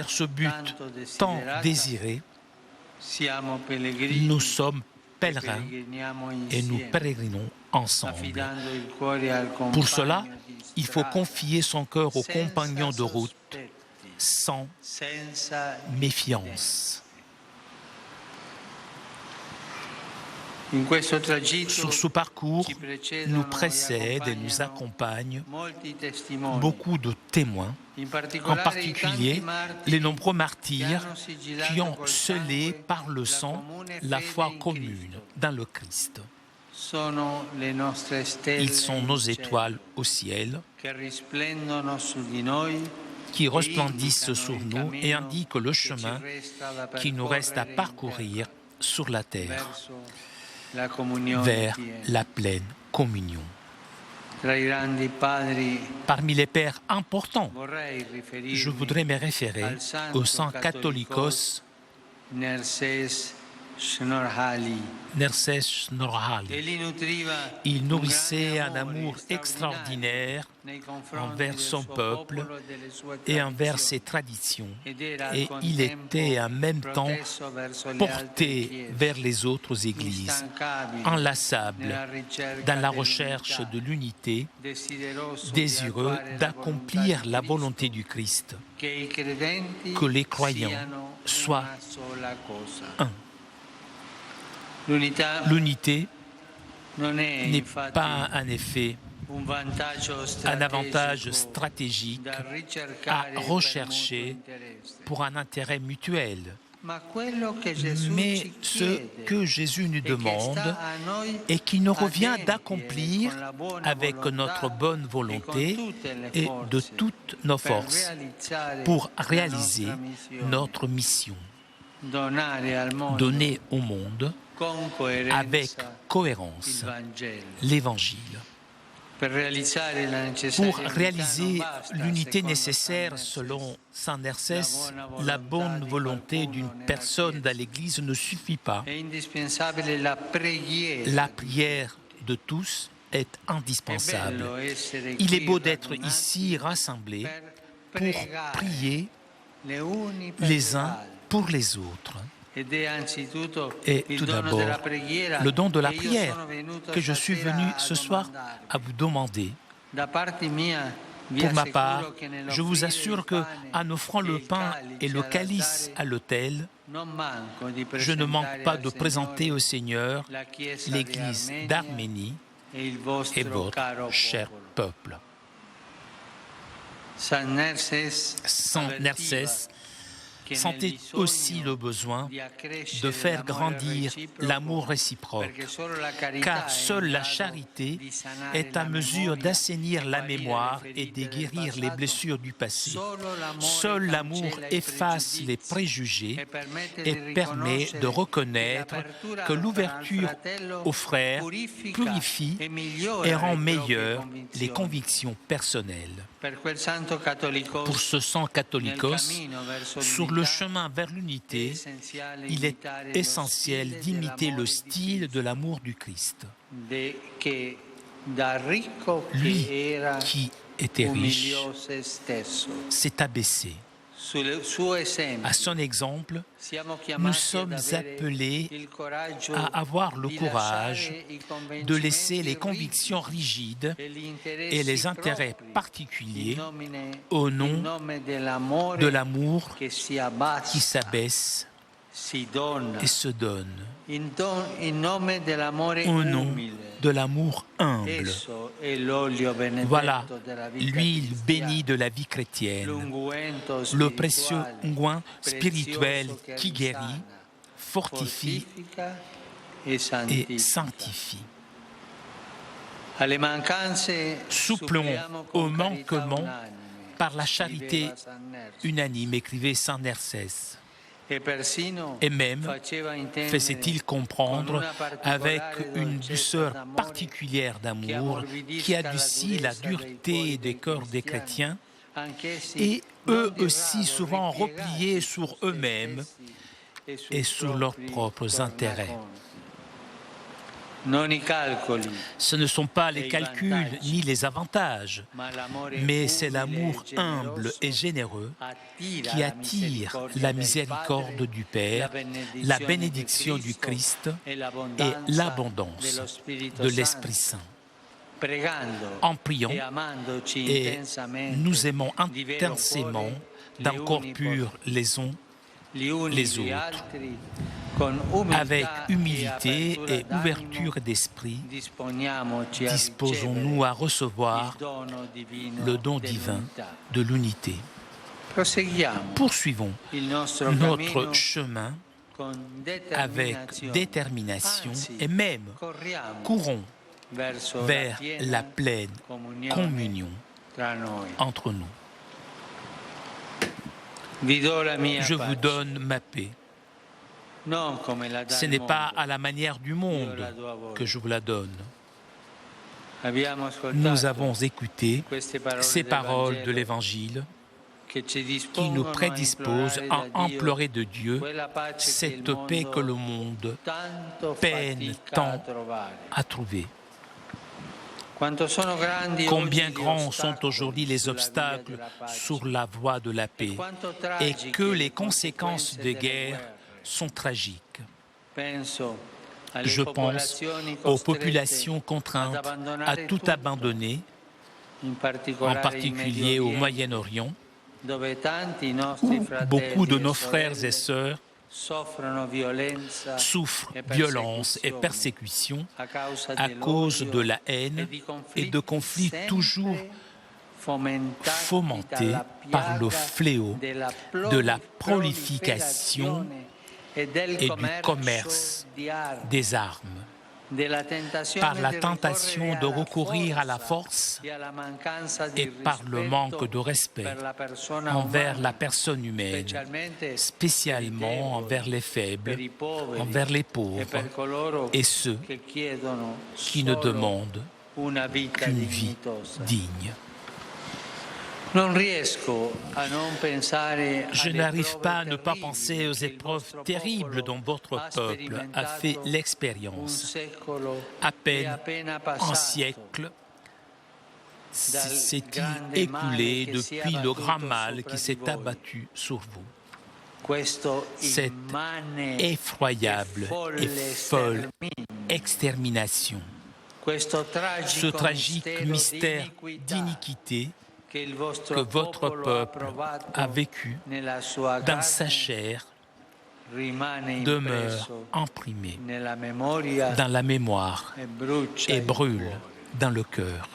ce but tant désiré, nous sommes pèlerins et nous pèlerinons ensemble. Pour cela, il faut confier son cœur au compagnon de route sans méfiance. Sur ce parcours, nous précèdent et nous accompagnent beaucoup de témoins, en particulier les nombreux martyrs qui ont scellé par le sang la foi commune dans le Christ. Ils sont nos étoiles au ciel qui resplendissent sur nous et indiquent le chemin qui nous reste à parcourir sur la terre vers la pleine communion. Parmi les pères importants, je voudrais me référer au saint Catholicos Nerses Snorhali. Il nourrissait un amour extraordinaire envers son peuple et envers ses traditions, et il était en même temps porté vers les autres églises, inlassable dans la recherche de l'unité, désireux d'accomplir la volonté du Christ, que les croyants soient un. L'unité n'est pas en effet un avantage stratégique à rechercher pour un intérêt mutuel, mais ce que Jésus nous demande et qui nous revient d'accomplir avec notre bonne volonté et de toutes nos forces pour réaliser notre mission. Donner au monde avec cohérence l'Évangile. Pour réaliser l'unité nécessaire selon saint Nerses, la bonne volonté d'une personne dans l'Église ne suffit pas. La prière de tous est indispensable. Il est beau d'être ici rassemblés pour prier les uns pour les autres. Et tout d'abord, le don de la prière que je suis venu ce soir à vous demander. Pour ma part, je vous assure qu'en offrant le pain et le calice à l'autel, je ne manque pas de présenter au Seigneur l'Église d'Arménie et votre cher peuple. Saint Nerses sentait aussi le besoin de faire grandir l'amour réciproque, car seule la charité est à mesure d'assainir la mémoire et de guérir les blessures du passé. Seul l'amour efface les préjugés et permet de reconnaître que l'ouverture aux frères purifie et rend meilleures les convictions personnelles. Pour ce saint Catholicos, sur le chemin vers l'unité, il est essentiel d'imiter le style de l'amour du Christ. Lui qui était riche s'est abaissé, À son exemple, nous sommes appelés à avoir le courage de laisser les convictions rigides et les intérêts particuliers au nom de l'amour qui s'abaisse et se donne, au nom de l'amour humble. Voilà l'huile bénie de la vie chrétienne, le précieux onguent spirituel qui guérit, fortifie et sanctifie. Supplons au manquement par la charité unanime, écrivait Saint Nersès. Et même faisait-il comprendre avec une douceur particulière d'amour qui adoucit la dureté des cœurs des chrétiens, et eux aussi souvent repliés sur eux-mêmes et sur leurs propres intérêts. Ce ne sont pas les calculs ni les avantages, mais c'est l'amour humble et généreux qui attire la miséricorde du Père, la bénédiction du Christ et l'abondance de l'Esprit Saint. En priant et nous aimons intensément d'un corps pur les uns les autres. Avec humilité et ouverture d'esprit, disposons-nous à recevoir le don divin de l'unité. Poursuivons notre chemin avec détermination et même courons vers la pleine communion entre nous. Je vous donne ma paix. Ce n'est pas à la manière du monde que je vous la donne. Nous avons écouté ces paroles de l'Évangile qui nous prédisposent à implorer de Dieu cette paix que le monde peine tant à trouver. Combien grands sont aujourd'hui les obstacles sur la voie de la paix et que les conséquences des guerres sont tragiques. Je pense aux populations contraintes à tout abandonner, en particulier au Moyen-Orient, où beaucoup de nos frères et sœurs souffrent violence et persécution à cause de la haine et de conflits toujours fomentés par le fléau de la prolification et du commerce des armes, par la tentation de recourir à la force et par le manque de respect envers la personne humaine, spécialement envers les faibles, envers les pauvres et ceux qui ne demandent qu'une vie digne. Je n'arrive pas à ne pas penser aux épreuves terribles dont votre peuple a fait l'expérience. À peine un siècle s'est-il écoulé depuis le grand mal qui s'est abattu sur vous. Cette effroyable et folle extermination, ce tragique mystère d'iniquité que votre peuple a vécu dans sa chair demeure imprimé dans la mémoire et brûle dans le cœur.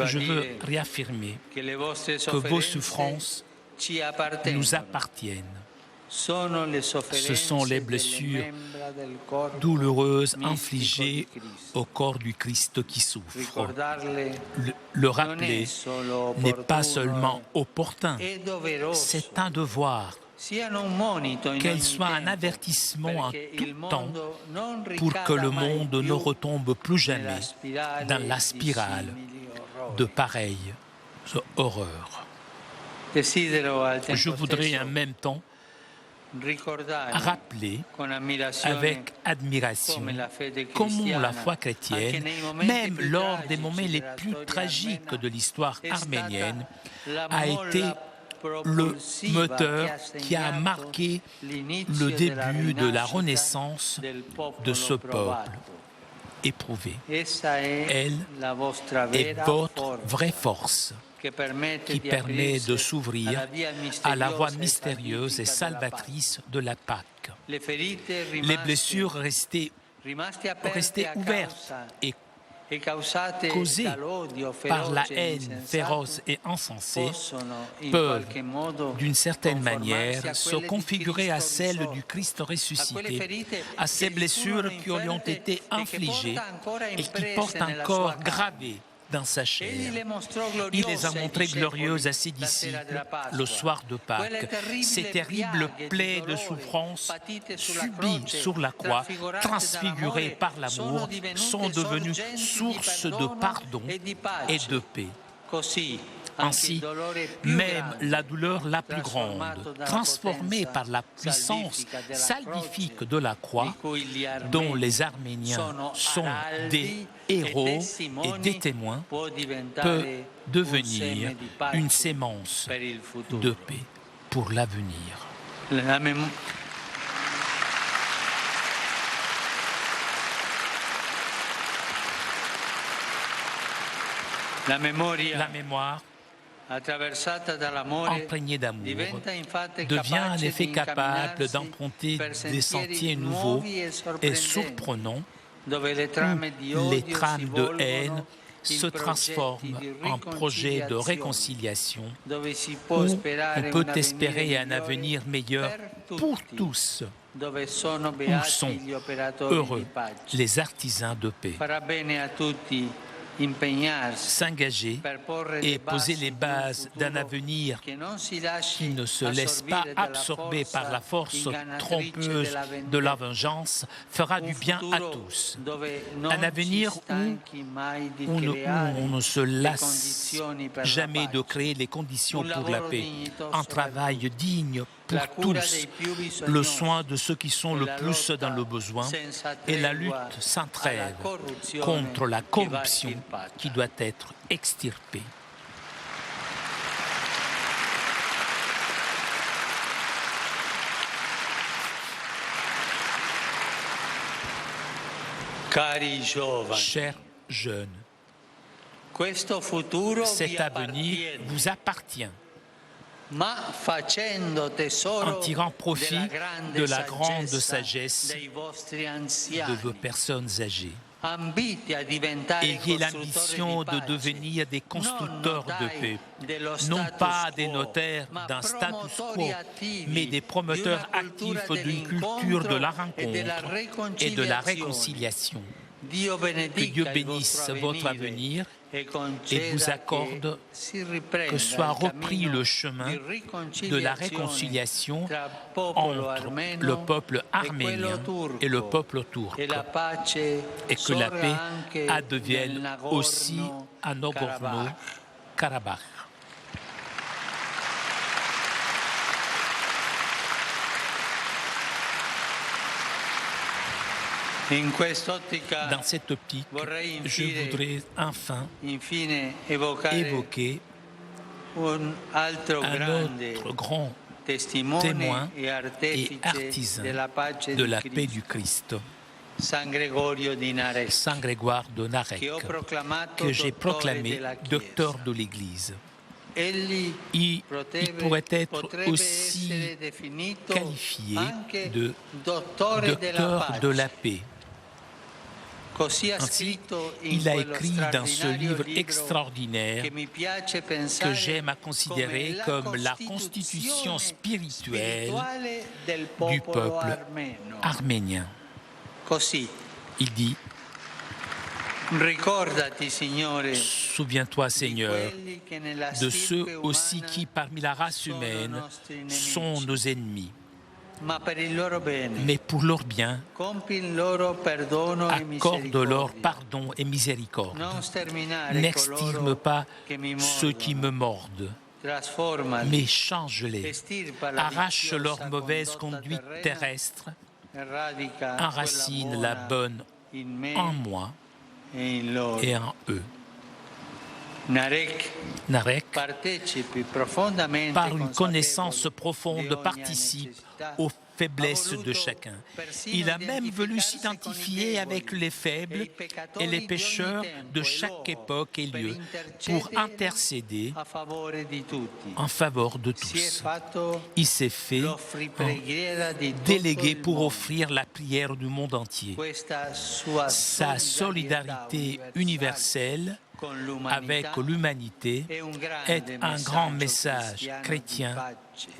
Je veux réaffirmer que vos souffrances nous appartiennent. Ce sont les blessures douloureuses infligées au corps du Christ qui souffre. Le rappeler n'est pas seulement opportun, c'est un devoir. Qu'elle soit un avertissement en tout temps pour que le monde ne retombe plus jamais dans la spirale de pareilles horreurs. Je voudrais en même temps rappeler avec admiration comment la foi chrétienne, même lors des moments les plus tragiques de l'histoire arménienne, a été le moteur qui a marqué le début de la renaissance de ce peuple éprouvé. Elle est votre vraie force qui permet de s'ouvrir à la voie mystérieuse et salvatrice de la Pâque. Les blessures restées ouvertes et causées par la haine féroce et insensée peuvent, d'une certaine manière, se configurer à celle du Christ ressuscité, à ces blessures qui lui ont été infligées et qui portent encore gravées dans sa chair. Il les a montrées glorieuses à ses disciples le soir de Pâques. Ces terribles plaies de souffrance subies sur la croix, transfigurées par l'amour, sont devenues source de pardon et de paix. Ainsi, même la douleur la plus grande, transformée par la puissance salvifique de la croix, dont les Arméniens sont des héros et des témoins, peut devenir une sémence de paix pour l'avenir. La mémoire, imprégnée d'amour, devient en effet capable d'emprunter des sentiers nouveaux et surprenants où les trames de haine se transforment en projets de réconciliation, où on peut espérer un avenir meilleur pour tous, où sont heureux les artisans de paix. S'engager et poser les bases d'un avenir qui ne se laisse pas absorber par la force trompeuse de la vengeance fera du bien à tous. Un avenir où on ne se lasse jamais de créer les conditions pour la paix, un travail digne pour tous, le soin de ceux qui sont le plus dans le besoin et la lutte sans trêve contre la corruption qui doit être extirpée. Chers jeunes, cet avenir vous appartient. En tirant profit de la grande sagesse de vos personnes âgées. Ayez l'ambition de devenir des constructeurs de paix, non pas des notaires d'un status quo, mais des promoteurs actifs d'une culture de la rencontre et de la réconciliation. Que Dieu bénisse votre avenir et vous accorde que soit repris le chemin de la réconciliation entre le peuple arménien et le peuple turc, et que la paix advienne aussi à Nagorno-Karabakh. Dans cette optique, je voudrais enfin évoquer un autre grand témoin et artisan de la paix du Christ, Saint Grégoire de Narek, que j'ai proclamé docteur de l'Église. Il pourrait être aussi qualifié de docteur de la paix. Ainsi, il a écrit dans ce livre extraordinaire que j'aime à considérer comme la constitution spirituelle du peuple arménien. Il dit: souviens-toi, Seigneur, de ceux aussi qui, parmi la race humaine, sont nos ennemis. Mais pour leur bien, accorde-leur pardon et miséricorde. N'extirpe pas ceux qui me mordent, mais change-les, arrache leur mauvaise conduite terrestre, enracine la bonne en moi et en eux. Narek, par une connaissance profonde, participe aux faiblesses de chacun. Il a même voulu s'identifier avec les faibles et les pécheurs de chaque époque et lieu pour intercéder en faveur de tous. Il s'est fait délégué pour offrir la prière du monde entier. Sa solidarité universelle avec l'humanité est un grand message chrétien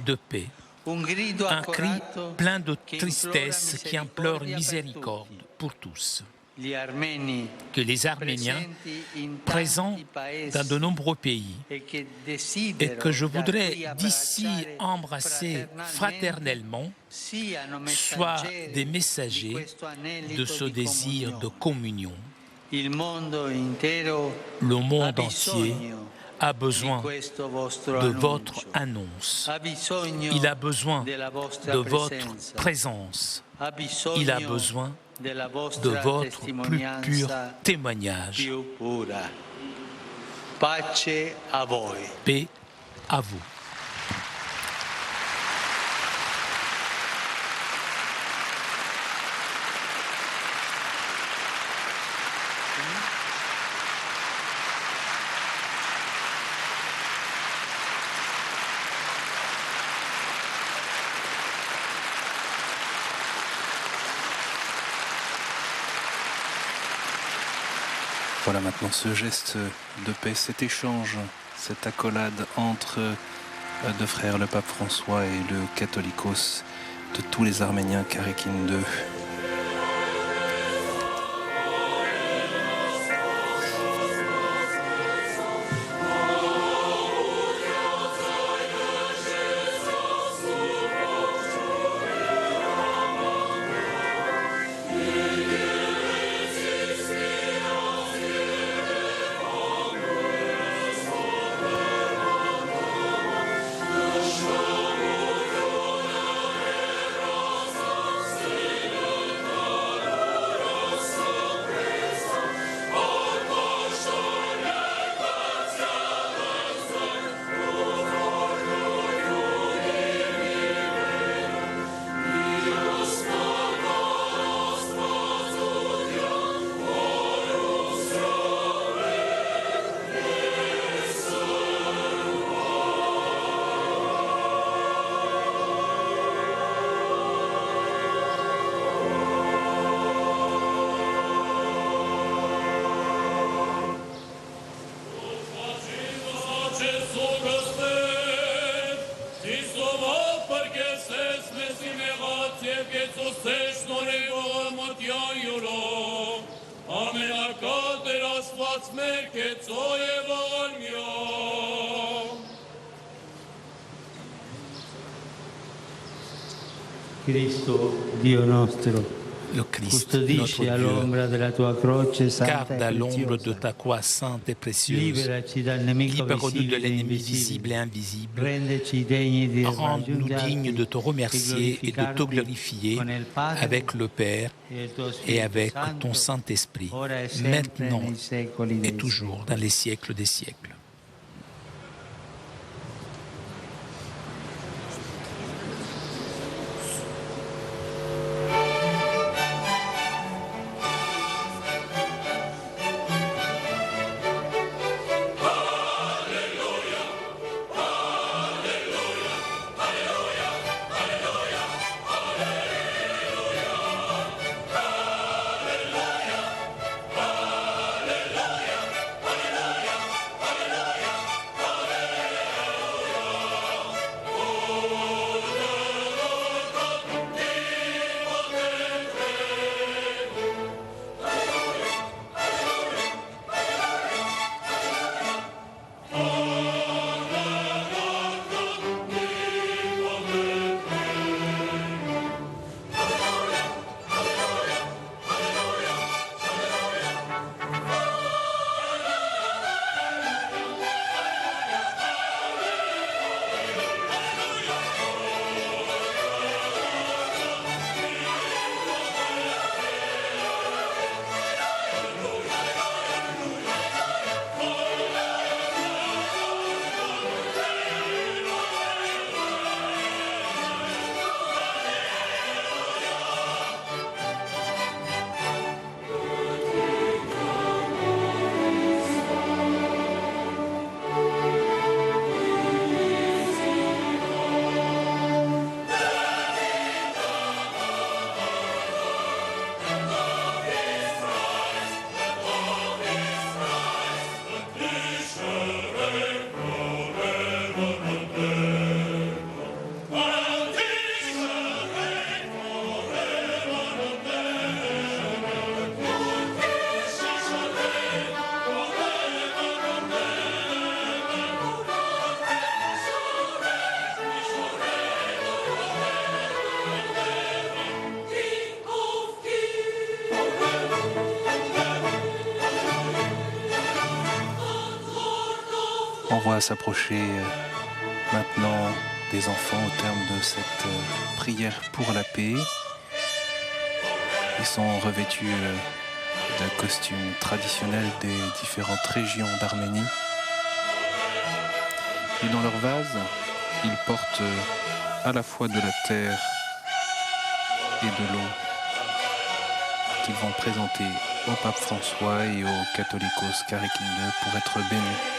de paix. Un cri plein de tristesse qui implore miséricorde pour tous. Que les Arméniens, présents dans de nombreux pays, et que je voudrais d'ici embrasser fraternellement, soient des messagers de ce désir de communion. Le monde entier a besoin de votre annonce. Il a besoin de votre présence. Il a besoin de votre plus pur témoignage. Paix à vous. Voilà maintenant ce geste de paix, cet échange, cette accolade entre deux frères, le pape François et le catholicos de tous les Arméniens Karekin II. Cristo, Dio nostro, Le Christ, custodisci notre all'ombra della tua croce Dieu, santa garde à e l'ombre de preziosa. ta croix sainte et précieuse. Liberaci dal nemico Libère-nous de visibile e l'ennemi invisibile. visible et invisible. Rendeci degni di Rends-nous raggiungerti dignes de te remercier et de te glorificarti glorifier con il Padre avec le Père e il tuo et Spirito avec Santo, ton Saint-Esprit, ora e sempre maintenant nei secoli et dei toujours dans les siècles des siècles. Alleluia, voit s'approcher maintenant des enfants au terme de cette prière pour la paix. Ils sont revêtus d'un costume traditionnel des différentes régions d'Arménie. Et dans leur vase, ils portent à la fois de la terre et de l'eau qu'ils vont présenter au pape François et au Catholicos Karekin II pour être bénis.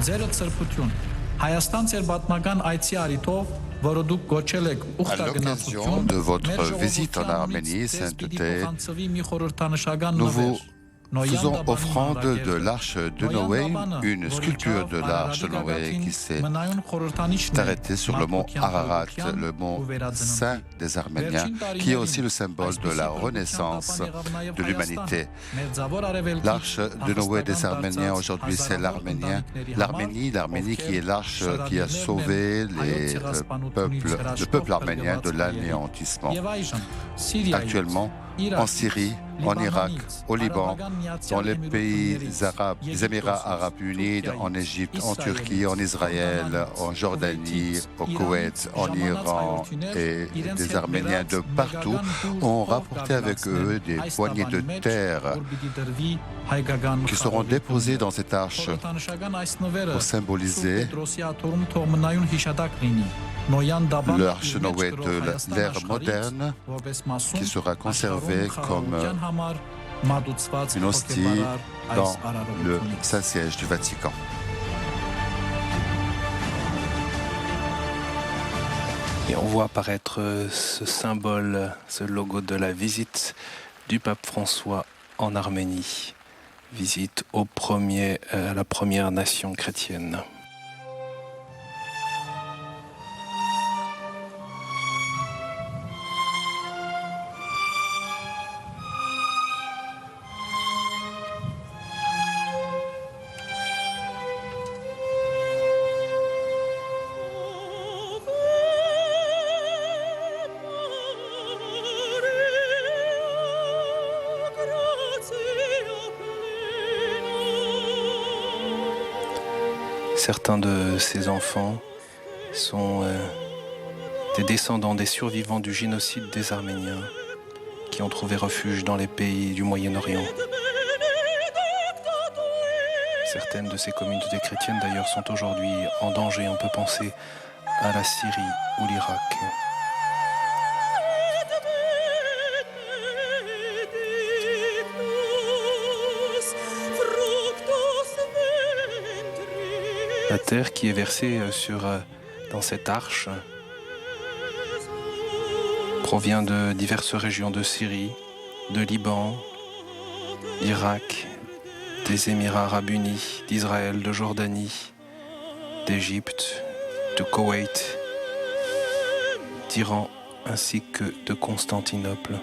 Ձերդ սրբություն Հայաստան ձեր պատմական այցի արիթով, որը դուք գոչել եք ուխտագնացություն, de votre visite en Arménie, sainteté, nous vous faisons offrande de l'arche de Noé, une sculpture de l'arche de Noé qui s'est arrêtée sur le mont Ararat, le mont saint des Arméniens, qui est aussi le symbole de la renaissance de l'humanité. L'arche de Noé des Arméniens, aujourd'hui, c'est l'Arménie qui est l'arche qui a sauvé le peuple arménien de l'anéantissement. Actuellement, en Syrie, en Irak, au Liban, dans les pays arabes, les Émirats arabes unis, en Égypte, en Turquie, en Israël, en Jordanie, au Koweït, en Iran, et des Arméniens de partout ont rapporté avec eux des poignées de terre qui seront déposées dans cette arche pour symboliser l'arche Noé de l'ère moderne qui sera conservée comme une hostie dans le Saint-Siège du Vatican. Et on voit apparaître ce symbole, ce logo de la visite du pape François en Arménie. Visite à la première nation chrétienne. Certains de ces enfants sont des descendants des survivants du génocide des Arméniens qui ont trouvé refuge dans les pays du Moyen-Orient. Certaines de ces communautés chrétiennes d'ailleurs sont aujourd'hui en danger. On peut penser à la Syrie ou l'Irak. La terre qui est versée dans cette arche provient de diverses régions de Syrie, de Liban, d'Irak, des Émirats arabes unis, d'Israël, de Jordanie, d'Égypte, de Koweït, d'Iran ainsi que de Constantinople.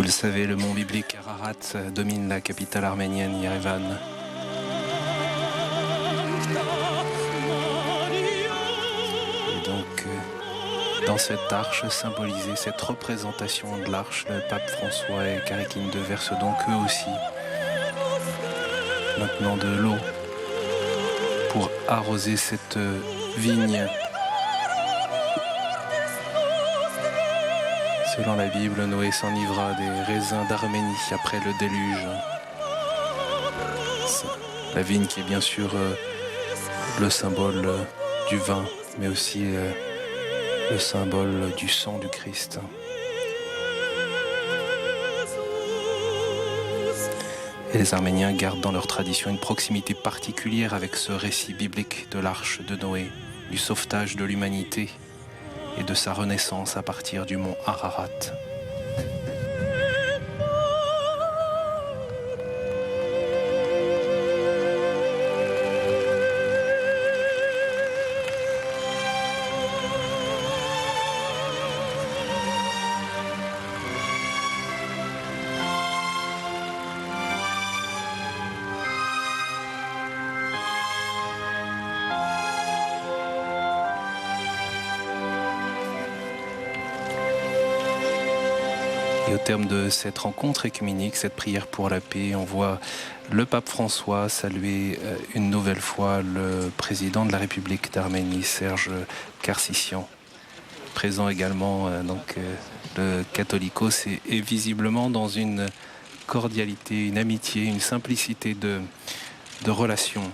Vous le savez, le mont biblique Ararat domine la capitale arménienne, Yerevan. Et donc, dans cette arche symbolisée, cette représentation de l'arche, le pape François et Karékine II versent donc eux aussi maintenant de l'eau pour arroser cette vigne. Selon la Bible, Noé s'enivra des raisins d'Arménie après le déluge. La vigne qui est bien sûr le symbole du vin, mais aussi le symbole du sang du Christ. Et les Arméniens gardent dans leur tradition une proximité particulière avec ce récit biblique de l'arche de Noé, du sauvetage de l'humanité et de sa renaissance à partir du mont Ararat. Et au terme de cette rencontre œcuménique, cette prière pour la paix, on voit le pape François saluer une nouvelle fois le président de la République d'Arménie, Serge Karsisyan. Présent également le Catholicos et visiblement dans une cordialité, une amitié, une simplicité de relation.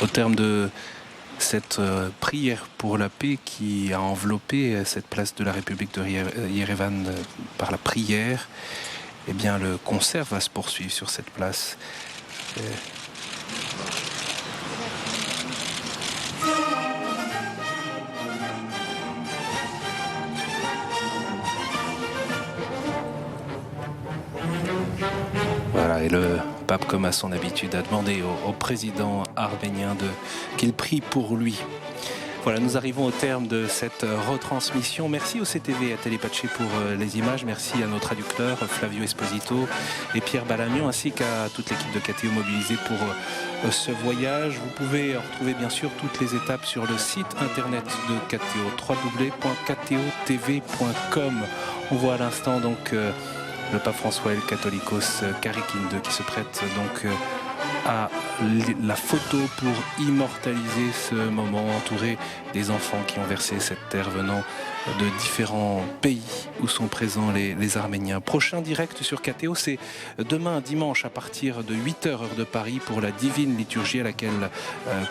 Au terme de cette prière pour la paix qui a enveloppé cette place de la République de Yerevan par la prière, eh bien le concert va se poursuivre sur cette place. Voilà, et le pape, comme à son habitude, a demandé au président arménien qu'il prie pour lui. Voilà, nous arrivons au terme de cette retransmission. Merci au CTV et à Télépaché pour les images. Merci à nos traducteurs, Flavio Esposito et Pierre Balamion, ainsi qu'à toute l'équipe de KTO mobilisée pour ce voyage. Vous pouvez retrouver bien sûr toutes les étapes sur le site internet de KTO, www.ktotv.com. On voit à l'instant donc le pape François et le Catholicos Karékine II qui se prête donc à la photo pour immortaliser ce moment entouré des enfants qui ont versé cette terre venant de différents pays où sont présents les Arméniens. Prochain direct sur KTO, c'est demain dimanche à partir de 8h heure de Paris pour la divine liturgie à laquelle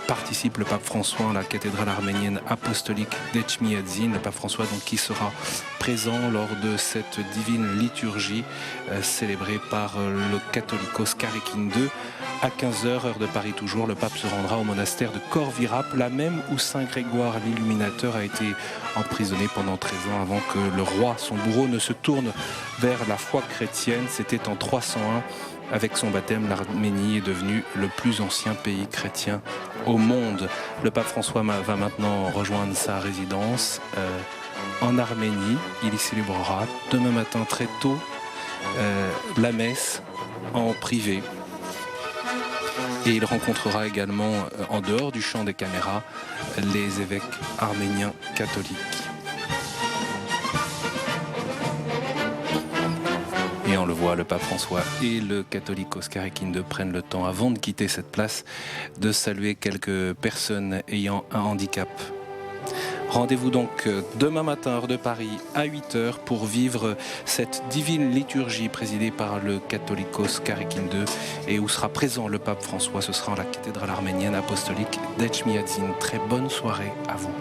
participe le pape François, la cathédrale arménienne apostolique d'Etchmiadzin. Le pape François donc qui sera présent lors de cette divine liturgie célébrée par le Catholicos Karékine II. À 15h heure de Paris toujours, le pape se rendra au monastère de Corvirap, là même où Saint Grégoire l'Illuminateur a été emprisonné pendant 13 ans avant que le roi, son bourreau, ne se tourne vers la foi chrétienne. C'était en 301. Avec son baptême, l'Arménie est devenue le plus ancien pays chrétien au monde. Le pape François va maintenant rejoindre sa résidence en Arménie. Il y célébrera demain matin très tôt la messe en privé. Et il rencontrera également, en dehors du champ des caméras, les évêques arméniens catholiques. Et on le voit, le pape François et le Catholicos Karékine II prennent le temps, avant de quitter cette place, de saluer quelques personnes ayant un handicap. Rendez-vous donc demain matin, heure de Paris, à 8h pour vivre cette divine liturgie présidée par le Catholicos Karékine II et où sera présent le pape François. Ce sera en la cathédrale arménienne apostolique d'Etchmiadzin. Très bonne soirée à vous.